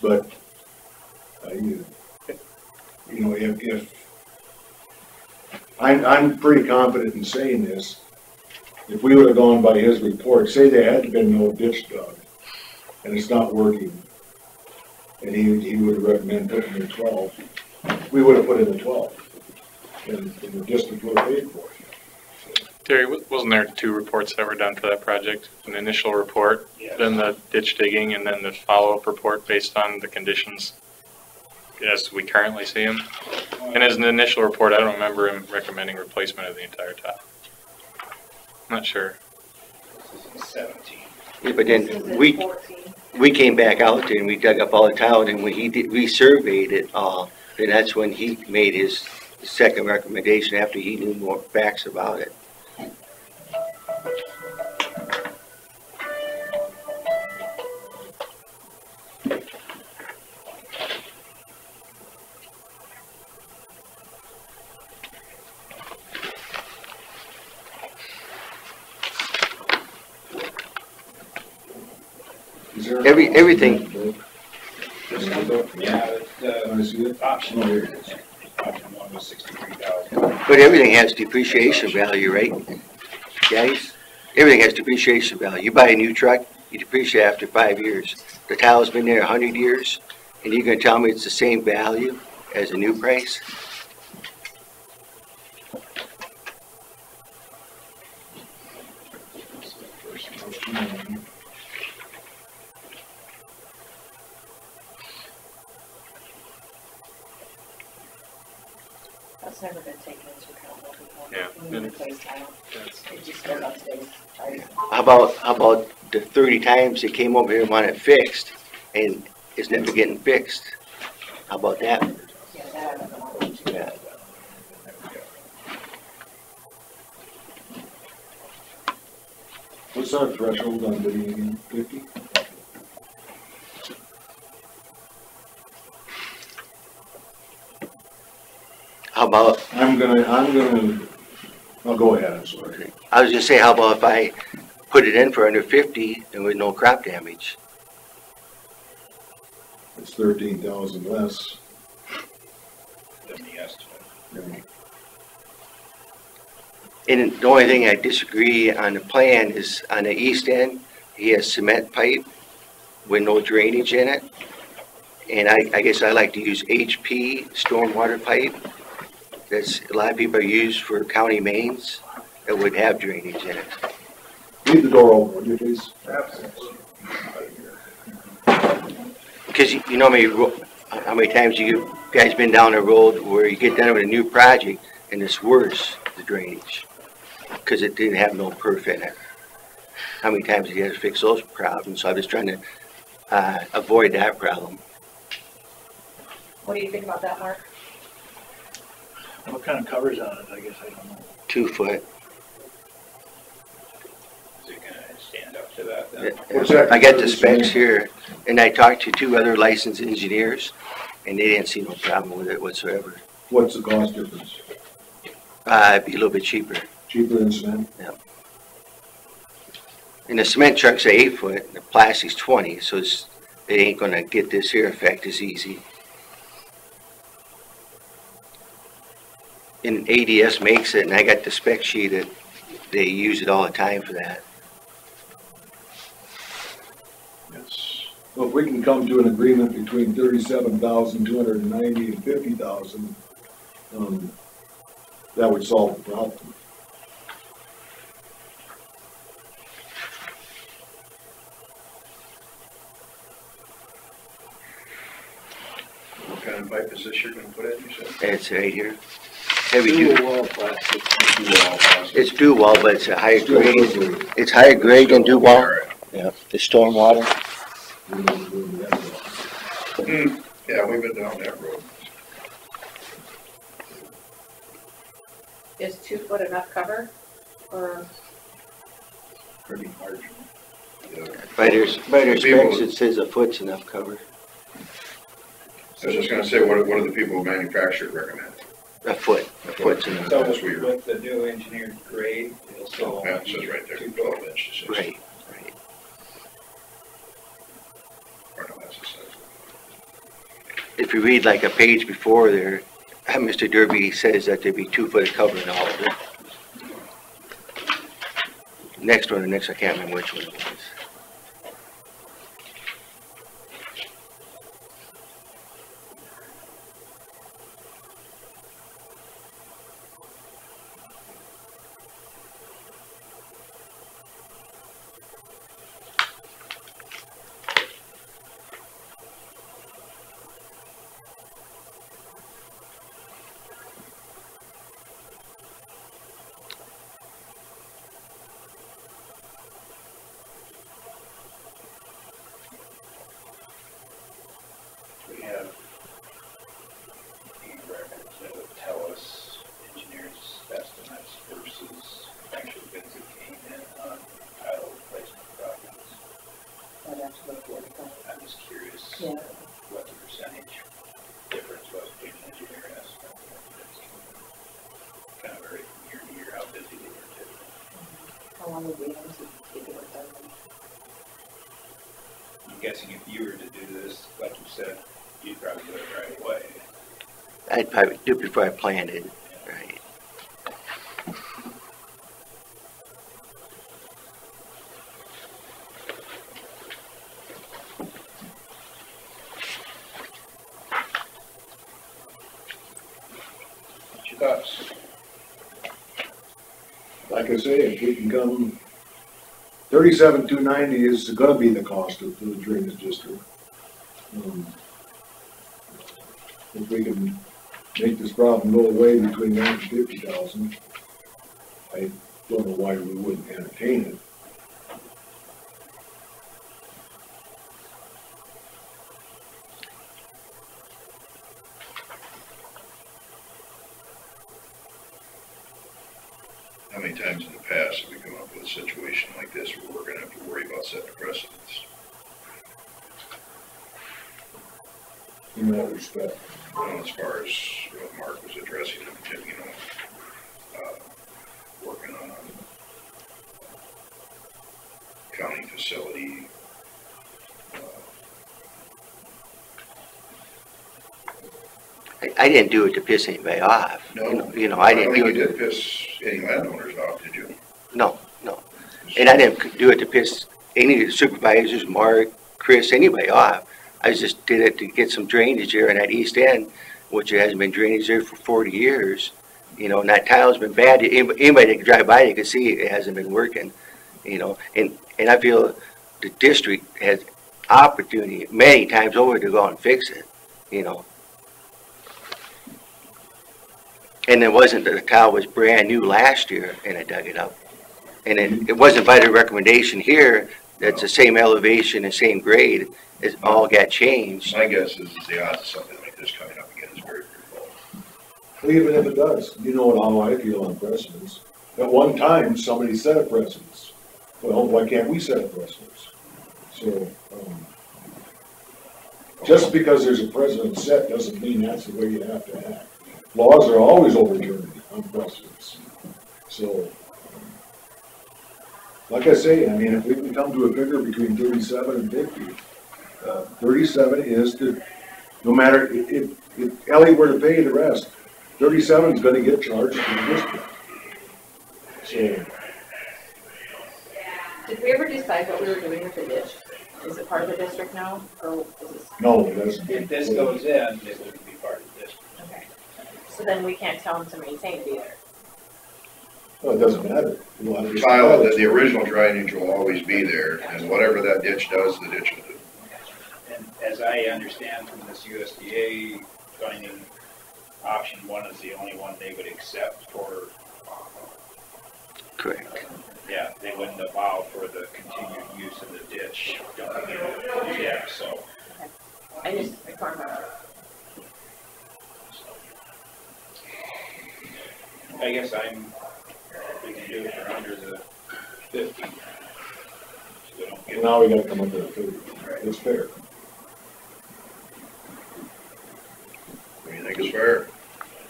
But, you know, if I'm pretty confident in saying this, if we would have gone by his report, say there had been no ditch dug, and it's not working, and he would recommend putting in 12, we would have put in the 12, and the district would have paid for it. Terry, wasn't there 2 reports that were done for that project? An initial report, then the ditch digging, and then the follow-up report based on the conditions as we currently see them? And as an initial report, I don't remember him recommending replacement of the entire tile. I'm not sure. 17. Yeah, but then we came back out there and we dug up all the tile, and when he resurveyed it all, then that's when he made his second recommendation after he knew more facts about it. Everything. Yeah, the option here is option 1 was 63,000. But everything has depreciation value, right, guys? Everything has depreciation value. You buy a new truck, you depreciate after 5 years. The tile's been there 100 years, and you're going to tell me it's the same value as a new price? That's never been taken into account before. Yeah. When you replace tile. It just goes on today's price. How about the 30 times they came over here and wanted it fixed, and it's never getting fixed? How about that? Yeah, that I don't know. Yeah. What's our threshold on bidding again? 50? How about, I'll go ahead, I'm sorry. I was just saying, how about if I put it in for under 50 and with no crop damage? It's 13,000 less. Than the estimate. And the only thing I disagree on the plan is on the east end, he has cement pipe with no drainage in it. And I guess I like to use HP stormwater pipe. That's, a lot of people use for county mains that would have drainage in it. Leave the door open, would you please? Because you know how many times you guys been down the road where you get done with a new project and it's worse, the drainage, because it didn't have no perf in it. How many times you had to fix those problems? So I was trying to avoid that problem. What do you think about that, Mark? What kind of covers on it, I guess, I don't know. 2 foot. Is it gonna stand up to that then? What's that? I got the specs here, and I talked to 2 other licensed engineers, and they didn't see no problem with it whatsoever. What's the cost difference? It'd be a little bit cheaper. Cheaper than cement? Yeah. And the cement truck's 8 foot, and the plastic's 20, so it ain't gonna get this here effect as easy. And ADS makes it, and I got the spec sheet that they use it all the time for that. Yes. Well, if we can come to an agreement between 37,290 and 50,000, that would solve the problem. What kind of pipe is this you're gonna put in, you said? It's right here. Heavy duty. Dual plastic. Dual plastic. It's dew wall, but it's a higher grade. It's higher grade than dew wall. Yeah, the storm water. Yeah, we've been down that road. Is 2 foot enough cover? Or, Pretty marginal. Yeah. By their People- specs, it says a foot's enough cover. I was just gonna say, what do the people who manufacture it recommend? A foot's enough. So That's weird. with the new engineered grade, it'll still. Yeah, it says right there, 12 inches. Right. Or no, that's what it says. If you read like a page before there, Mr. Derby says that there'd be 2 foot of cover in all of it. Next one, I can't remember which one it was. We have the records that would tell us engineers' estimates versus actual bids that came in on tile replacement projects. I'd have to look for it. I'm just curious Yeah. what the percentage difference was between the engineer estimate. It's kind of very from year to year how busy they were too. How long would we have to get it done? I'm guessing if you were to do this, like you said, you'd probably do it right away. I'd probably do it before I planned it, right? What's your thoughts? Like I say, if we can come, 37,290 is gonna be the cost of the drainage district. If we can make this problem go away between that and 50,000, I don't know why we wouldn't entertain it. How many times in the past have we come up with a situation like this where we're gonna have to worry about setting a precedence? In that respect. As far as what Mark was addressing, working on a county facility. I didn't do it to piss anybody off. No. You know, I didn't think do you it. did piss any landowners off, did you? No. And I didn't do it to piss any of the supervisors, Mark, Chris, anybody off. I just did it to get some drainage there in that east end, which hasn't been drainage there for 40 years. You know, and that tile's been bad. Anybody that can drive by, they can see it hasn't been working. You know, and I feel the district has opportunity many times over to go out and fix it, you know. And it wasn't that the tile was brand new last year and I dug it up. And it wasn't by the recommendation here, that's the same elevation and same grade, it all got changed. My guess is the odds of something like this coming up again is very, very low. Well, even if it does, you know how I feel on precedents. At one time, somebody set a precedence. Well, why can't we set a precedence? So, just because there's a precedent set doesn't mean that's the way you have to act. Laws are always overturned on precedents. So, like I say, I mean, if we can come to a figure between 37 and 50, 37 is the, no matter, if Ellie were to pay the rest, 37 is gonna get charged to the district. So, Did we ever decide what we were doing with the ditch? Is it part of the district now, or is this? no, it doesn't. If this goes in, it wouldn't be part of this. Okay. So then we can't tell them to maintain it either. Well, it doesn't matter. We'll have to- Tile, the original drainage will always be there, and whatever that ditch does, the ditch will do. And as I understand from this USDA finding, option 1 is the only one they would accept for, Correct. yeah, they wouldn't allow for the continued use of the ditch. Yeah, so I can't remember. I guess we can do it for under the 50. So we don't get- Now we gotta come up with a figure. It's fair. What do you think is fair?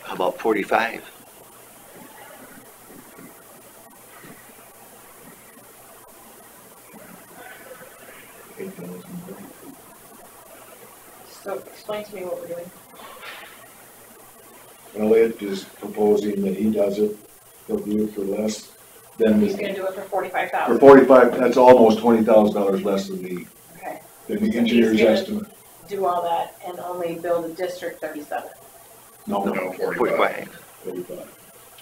How about 45? So explain to me what we're doing. Elliot is proposing that he does it, he'll do it for less than He's the, gonna do it for for 45,000. 45, that's almost $20,000 less than Okay. the engineer's gonna- estimate. Do all that and only build a district 37. No, No, 45. 45.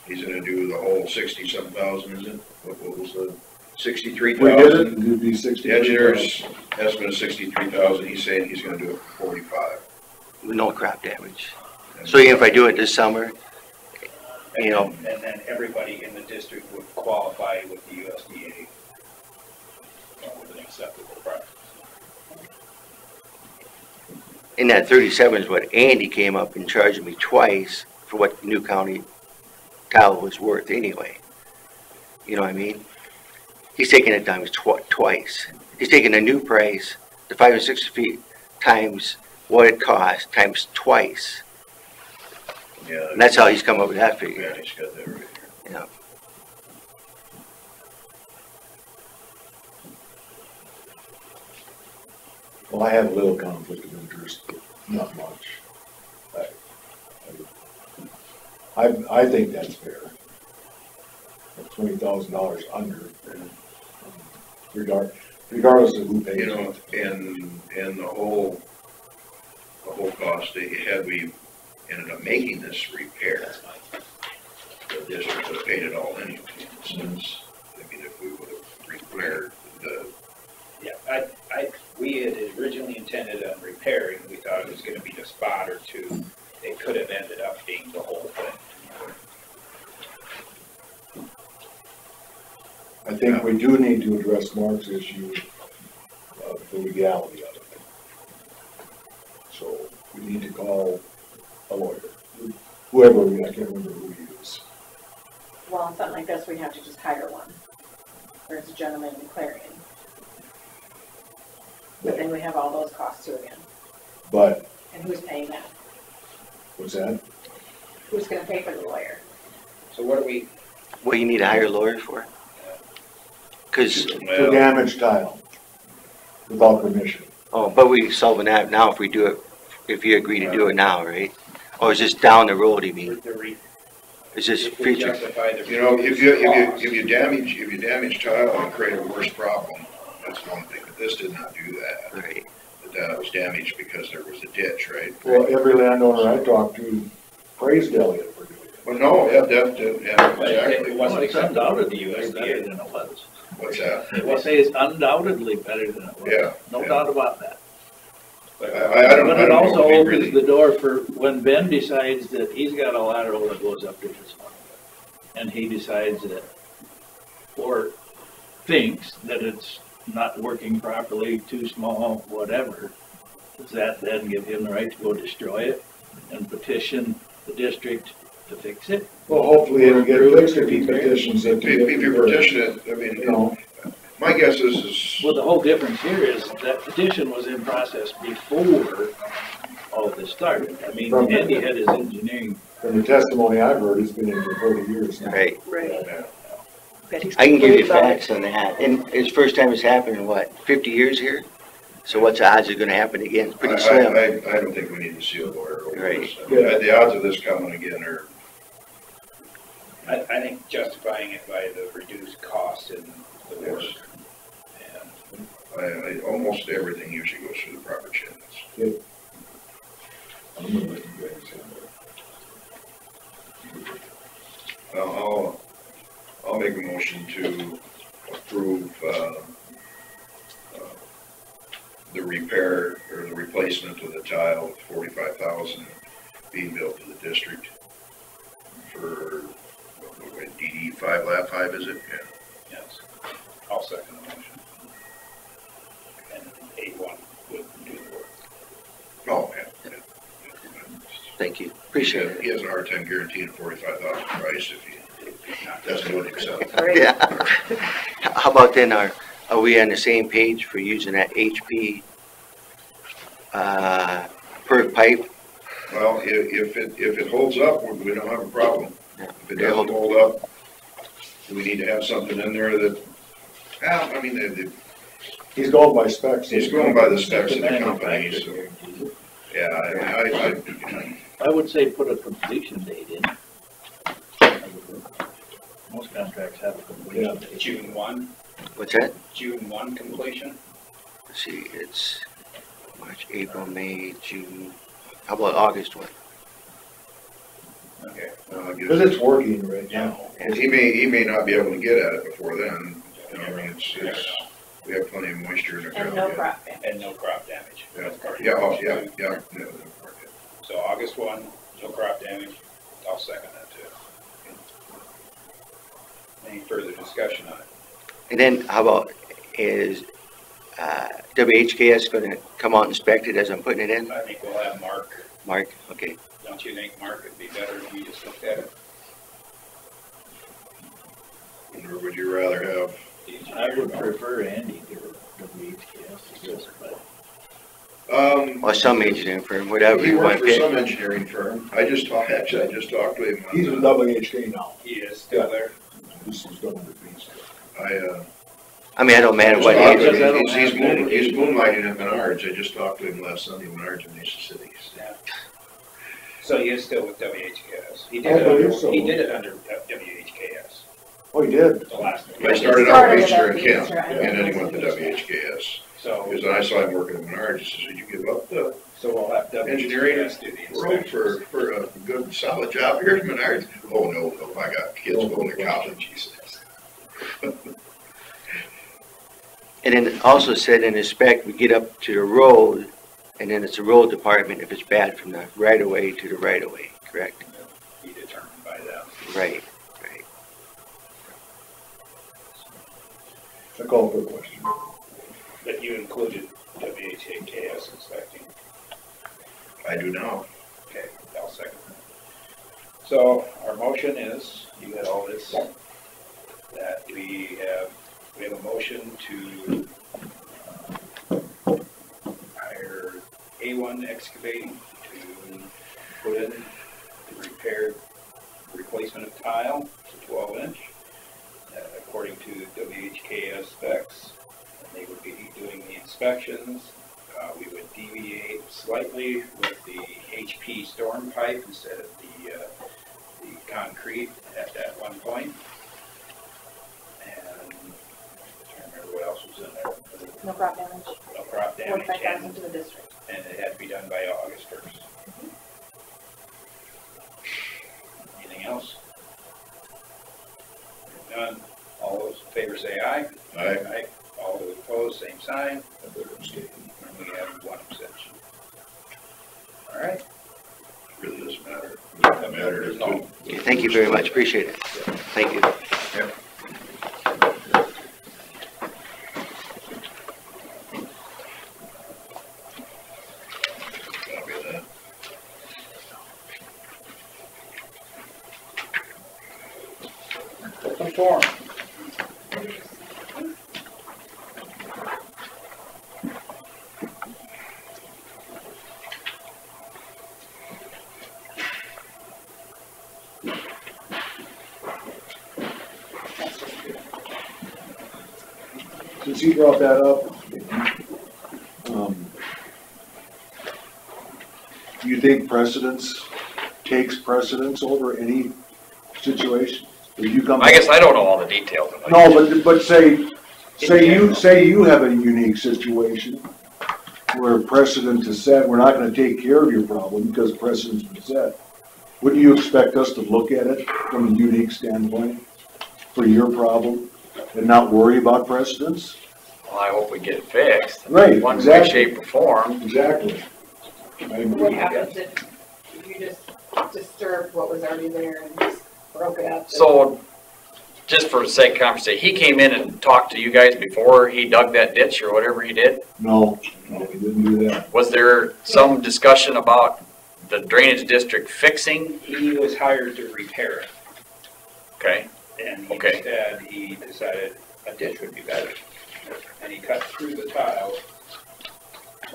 He's gonna do the whole 60-some thousand, is it? What was the, 63,000? We did it, it'd be The 63. engineer's estimate is 63,000, he's saying he's gonna do it for 45. With no crop damage. So even if I do it this summer, you know, And then everybody in the district would qualify with the USDA with an acceptable price. and that 37 is what Andy came up and charged me twice for what New County tile was worth anyway. You know what I mean? He's taking it times twice. He's taking the new price, the 5 and 60 feet, times what it costs, times twice. Yeah. And that's how he's come up with that figure. Yeah, he's got that right here. Yeah. Well, I have a little conflict of interest, but not much. I think that's fair. $20,000 under, regardless of who pays You know, it. and the whole cost, had we ended up making this repair, the district would have paid it all anyway, since, I mean, if we would have repaired the, Yeah, we had originally intended on repairing, we thought it was gonna be the spot or two. It could have ended up being the whole thing. I think we do need to address Mark's issue of the legality of it. So we need to call a lawyer, whoever, I can't remember who he is. Well, on something like this, we have to just hire one. There's a gentleman in Clarion. But then we have all those costs too again. But, And who's paying that? what's that? Who's gonna pay for the lawyer? So what do we, What you need to hire a lawyer for? Because, For damaged tile, without permission. oh, but we solving that now if we do it, if you agree to do it now, right? Or is this down the road, you mean? Is this if we future? justify the. you know, if you damage tile and create a worse problem, that's one thing, but this did not do that. Right. That was damaged because there was a ditch, right? Well, every landowner I talked to praised Elliott for doing it. Well, no, yeah, exactly. It wasn't It's acceptable to undoubtedly the better USDA. than it was. What's that? I say it's undoubtedly better than it was. Yeah, No yeah. doubt about that. I don't But know it also if we opens really, the door for when Ben decides that he's got a lateral that goes up to his one. And he decides that, or thinks that it's not working properly, too small, whatever. Does that then give him the right to go destroy it and petition the district to fix it? Well, hopefully it'll get fixed if he petitions it. if you petition it, I mean, You know, my guess is, Well, the whole difference here is that petition was in process before all of this started. I mean, From- Andy had his engineering. from the testimony I've heard, it's been in for 40 years now. Right. Right. I can give you facts on that. And it's the first time it's happened in what, 50 years here? So what's the odds it's gonna happen again? It's pretty slim. I don't think we need to see a lawyer over Right. this. I mean, the odds of this coming again are, I think justifying it by the reduced cost and the work. And almost everything usually goes through the proper channels. I'm gonna let you guys handle I'll make a motion to approve, the repair or the replacement of the tile of 45,000 being built to the district for, DD 5, lap 5, is it? Yeah. yes, I'll second the motion. And A1 would do the work. thank you, appreciate it. He has an R10 guaranteed at $45,000 price if he doesn't do it himself. Yeah. How about then, are we on the same page for using that HP, per pipe? Well, if it holds up, we don't have a problem. If it Yeah, doesn't hold up, we need to have something in there that, well, I mean, He's going by specs. he's going by the specs of the company, so, yeah, I would say put a completion date in. Most contracts have a completion date. June 1, What's that? June 1 completion. Let's see, it's March, April, May, June. How about August 1? Okay. Because it's working right now. he may not be able to get at it before then. You know, I mean, it's, we have plenty of moisture in the ground. And no yet. crop damage. And no crop damage. Yeah. So August 1, no crop damage. I'll second that too. Any further discussion on it? And then how about, is WHKS going to come out and inspect it as I'm putting it in? I think we'll have Mark. Mark, okay. Don't you think, Mark, it'd be better if we just looked at it? Or would you rather have? I would prefer Andy to WHKS to this, but. Or some engineering firm, whatever He you want worked to for pick. some engineering firm. I just talked to him. He's with WHK now. He is still there. This is going to be. I mean, I don't matter what He's age. moonlighting at Menards. I just talked to him last Sunday, Menards in Nation City. Yeah. So he is still with WHKS. He I did it believe under, so. he did it under WHKS. Oh, he did? The last. I started out Ranger and Kemp, and then he went to WHKS. So. Because I saw him working at Menards, he said, "Did you give up the So we'll have engineering WHKS do the road inspections. for a good, solid job here at Menards?" Oh, no, I got kids going to college, he says. And then it also said in the spec, we get up to the road, and then it's the road department if it's bad from the right of way to the right of way, correct? Be determined by them. Right. I call for a question. But you included WHKS inspecting. I do now. Okay, I'll second that. So our motion is, you had all this, that we have a motion to hire A1 Excavating to put in the replacement of tile to 12 inch, according to WHKS specs. And they would be doing the inspections. We would deviate slightly with the HP storm pipe instead of the concrete at that one point. And I'm trying to remember what else was in there. No crop damage. No crop damage. 45,000 to the district. And it had to be done by August 1st. Anything else? If none, all those in favor say aye. Aye. All those opposed, same sign. And we have one abstention. All right. Really doesn't matter. Doesn't matter. Okay, thank you very much, appreciate it. Thank you. Copy of that. Open forum. Since he brought that up, do you think takes precedence over any situation? If you come. I guess I don't know all the details of it. No, but say you have a unique situation where precedent is set, we're not gonna take care of your problem because precedent's been set. Wouldn't you expect us to look at it from a unique standpoint for your problem and not worry about precedents? Well, I hope we get it fixed. Right, One way, exactly. shape, or form. Exactly. What happens if you just disturbed what was already there and just broke it up? So, just for the sake of conversation, he came in and talked to you guys before he dug that ditch or whatever he did? No, he didn't do that. Was there some discussion about the drainage district fixing? He was hired to repair it, Okay, and Okay. instead, he decided a ditch would be better. And he cut through the tile.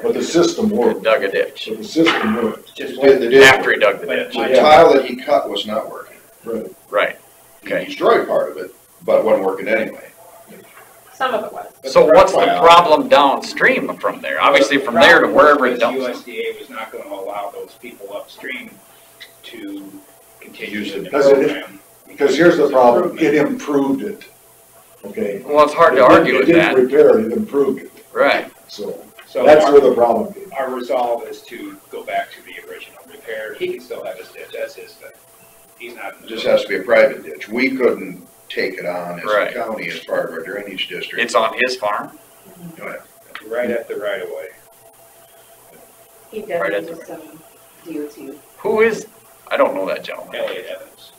But the system worked. dug a ditch But the system worked. Just after he dug the But ditch. The tile that he cut was not working. Right. Right. He Okay. destroyed part of it, but wasn't working anyway. Some of it was. So what's the problem downstream from there? Obviously from there to wherever it dumps. USDA was not gonna allow those people upstream to continue Use the it. program. Because here's the problem, it improved it, okay? Well, it's hard to argue with It that. didn't repair it, it improved it, Right. so So that's where the problem came. our resolve is to go back to the original repair. He can still have his ditch, that's his thing. He's not. It just has to be a private ditch. We couldn't take it on as Right. a county as part of our drainage district. It's on his farm? Right at the right of way. He Right at did with some DOT. Who is, I don't know that gentleman. Elliot Evans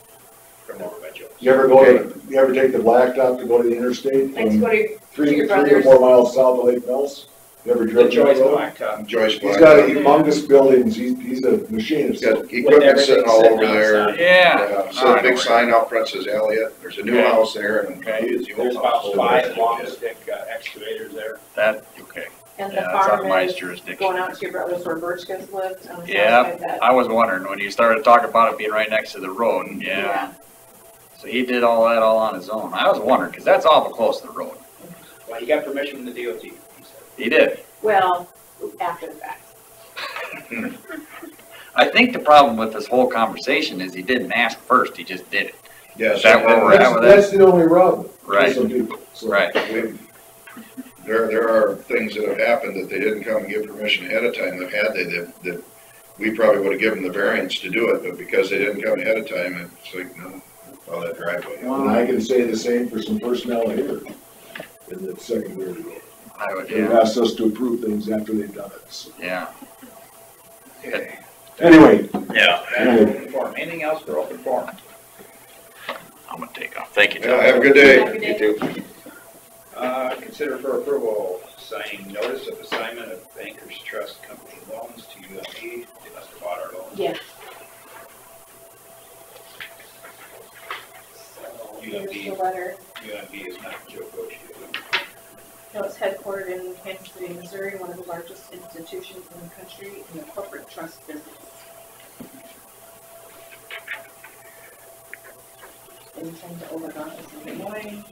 from over by Joe's. You ever take the blacktop to go to the interstate? Like to go to Three your or brother's. 4 miles south of Lake Mills? You ever The driven that Joyce road? Blacktop. Joyce He's Black. got humongous buildings, he's a machinist. He's got With equipment everything sitting all sitting over there. outside. Yeah. So a big sign out front says Elliott. There's a new Okay. house there and Okay. he is the There's old house. about 5 long stick excavators there. That, okay. And the Yeah, that's out farm of my is jurisdiction. going out to your brother's where Birchkins lived on the south Yeah, side of that. I was wondering when you started talking about it being right next to the road, and yeah. So he did all that all on his own. I was wondering, because that's awful close to the road. Well, he got permission from the DOT. He said. He did. Well, after the fact. I think the problem with this whole conversation is he didn't ask first, he just did it. Yes. Is that where we're at with That's that? the only rub. Right. Some people, so. Right. There are things that have happened that they didn't come and give permission ahead of time. They've had, that we probably would have given the variance to do it, but because they didn't come ahead of time, it's like, no, all that driveway. And I can say the same for some personnel here in the secondary road. I would, They've yeah, asked us to approve things after they've done it, so. yeah. Okay. Anyway, Yeah. Open forum. Anything else for open forum? I'm gonna take off. Thank you, Yeah, Tom. have a good day. Have a good day. Consider for approval, signing notice of assignment of Bankers Trust Company loans to UMB. They must have bought our loans. Yes. So Here's the letter. UMB is not Joe Goshi. No, it's headquartered in Kansas City, Missouri, one of the largest institutions in the country in the corporate trust business. They intend to open an office in Des Moines.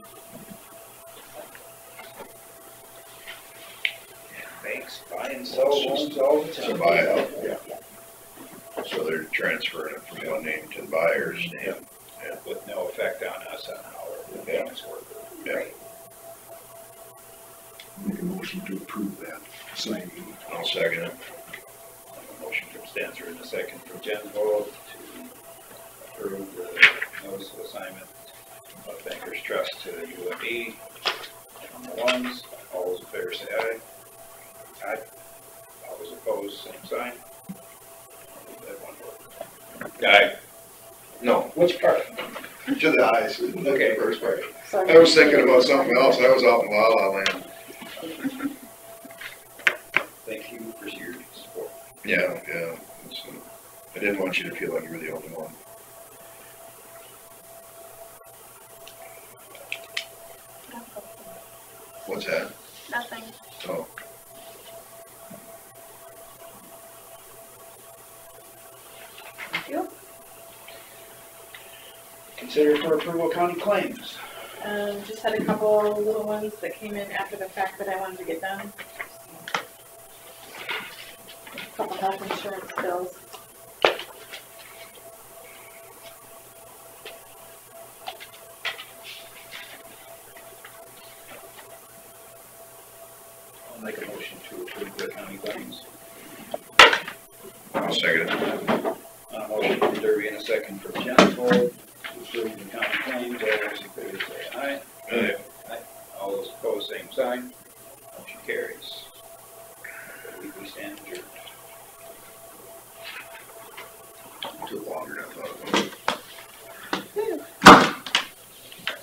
Banks buy and sell loans all the It's a time. buyout, yeah. So they're transferring it from one name to the buyer's name. With no effect on us on how our payments work. Yeah. make a motion to approve that signing. I'll second it. Motion from Stanzer and a second from Gensvold to approve the notice of assignment of Bankers Trust to UMB. On the ones, all those in favor say aye. Aye. All those opposed, same sign. That one vote. Aye. No, Which part? to the eyes, Okay. first part. Sorry. I was thinking about something else, I was out in La La Land. Thank you for your support. Yeah, yeah, it's, I didn't want you to feel like you were the only one. What's that? Nothing. Oh, Thank you. Consider for approval county claims. Just had a couple little ones that came in after the fact that I wanted to get done. A couple health insurance bills. I'll make a motion to approve the county claims. I'll second it. Motion from Derby and a second from Gensvold to approve the county claims. All those in favor say aye. Aye. Aye. All those opposed, same sign. Motion carries. We stand adjourned. Took longer than I thought it would.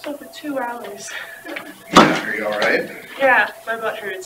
So for 2 hours. Yeah, are you all right? Yeah, my butt hurts.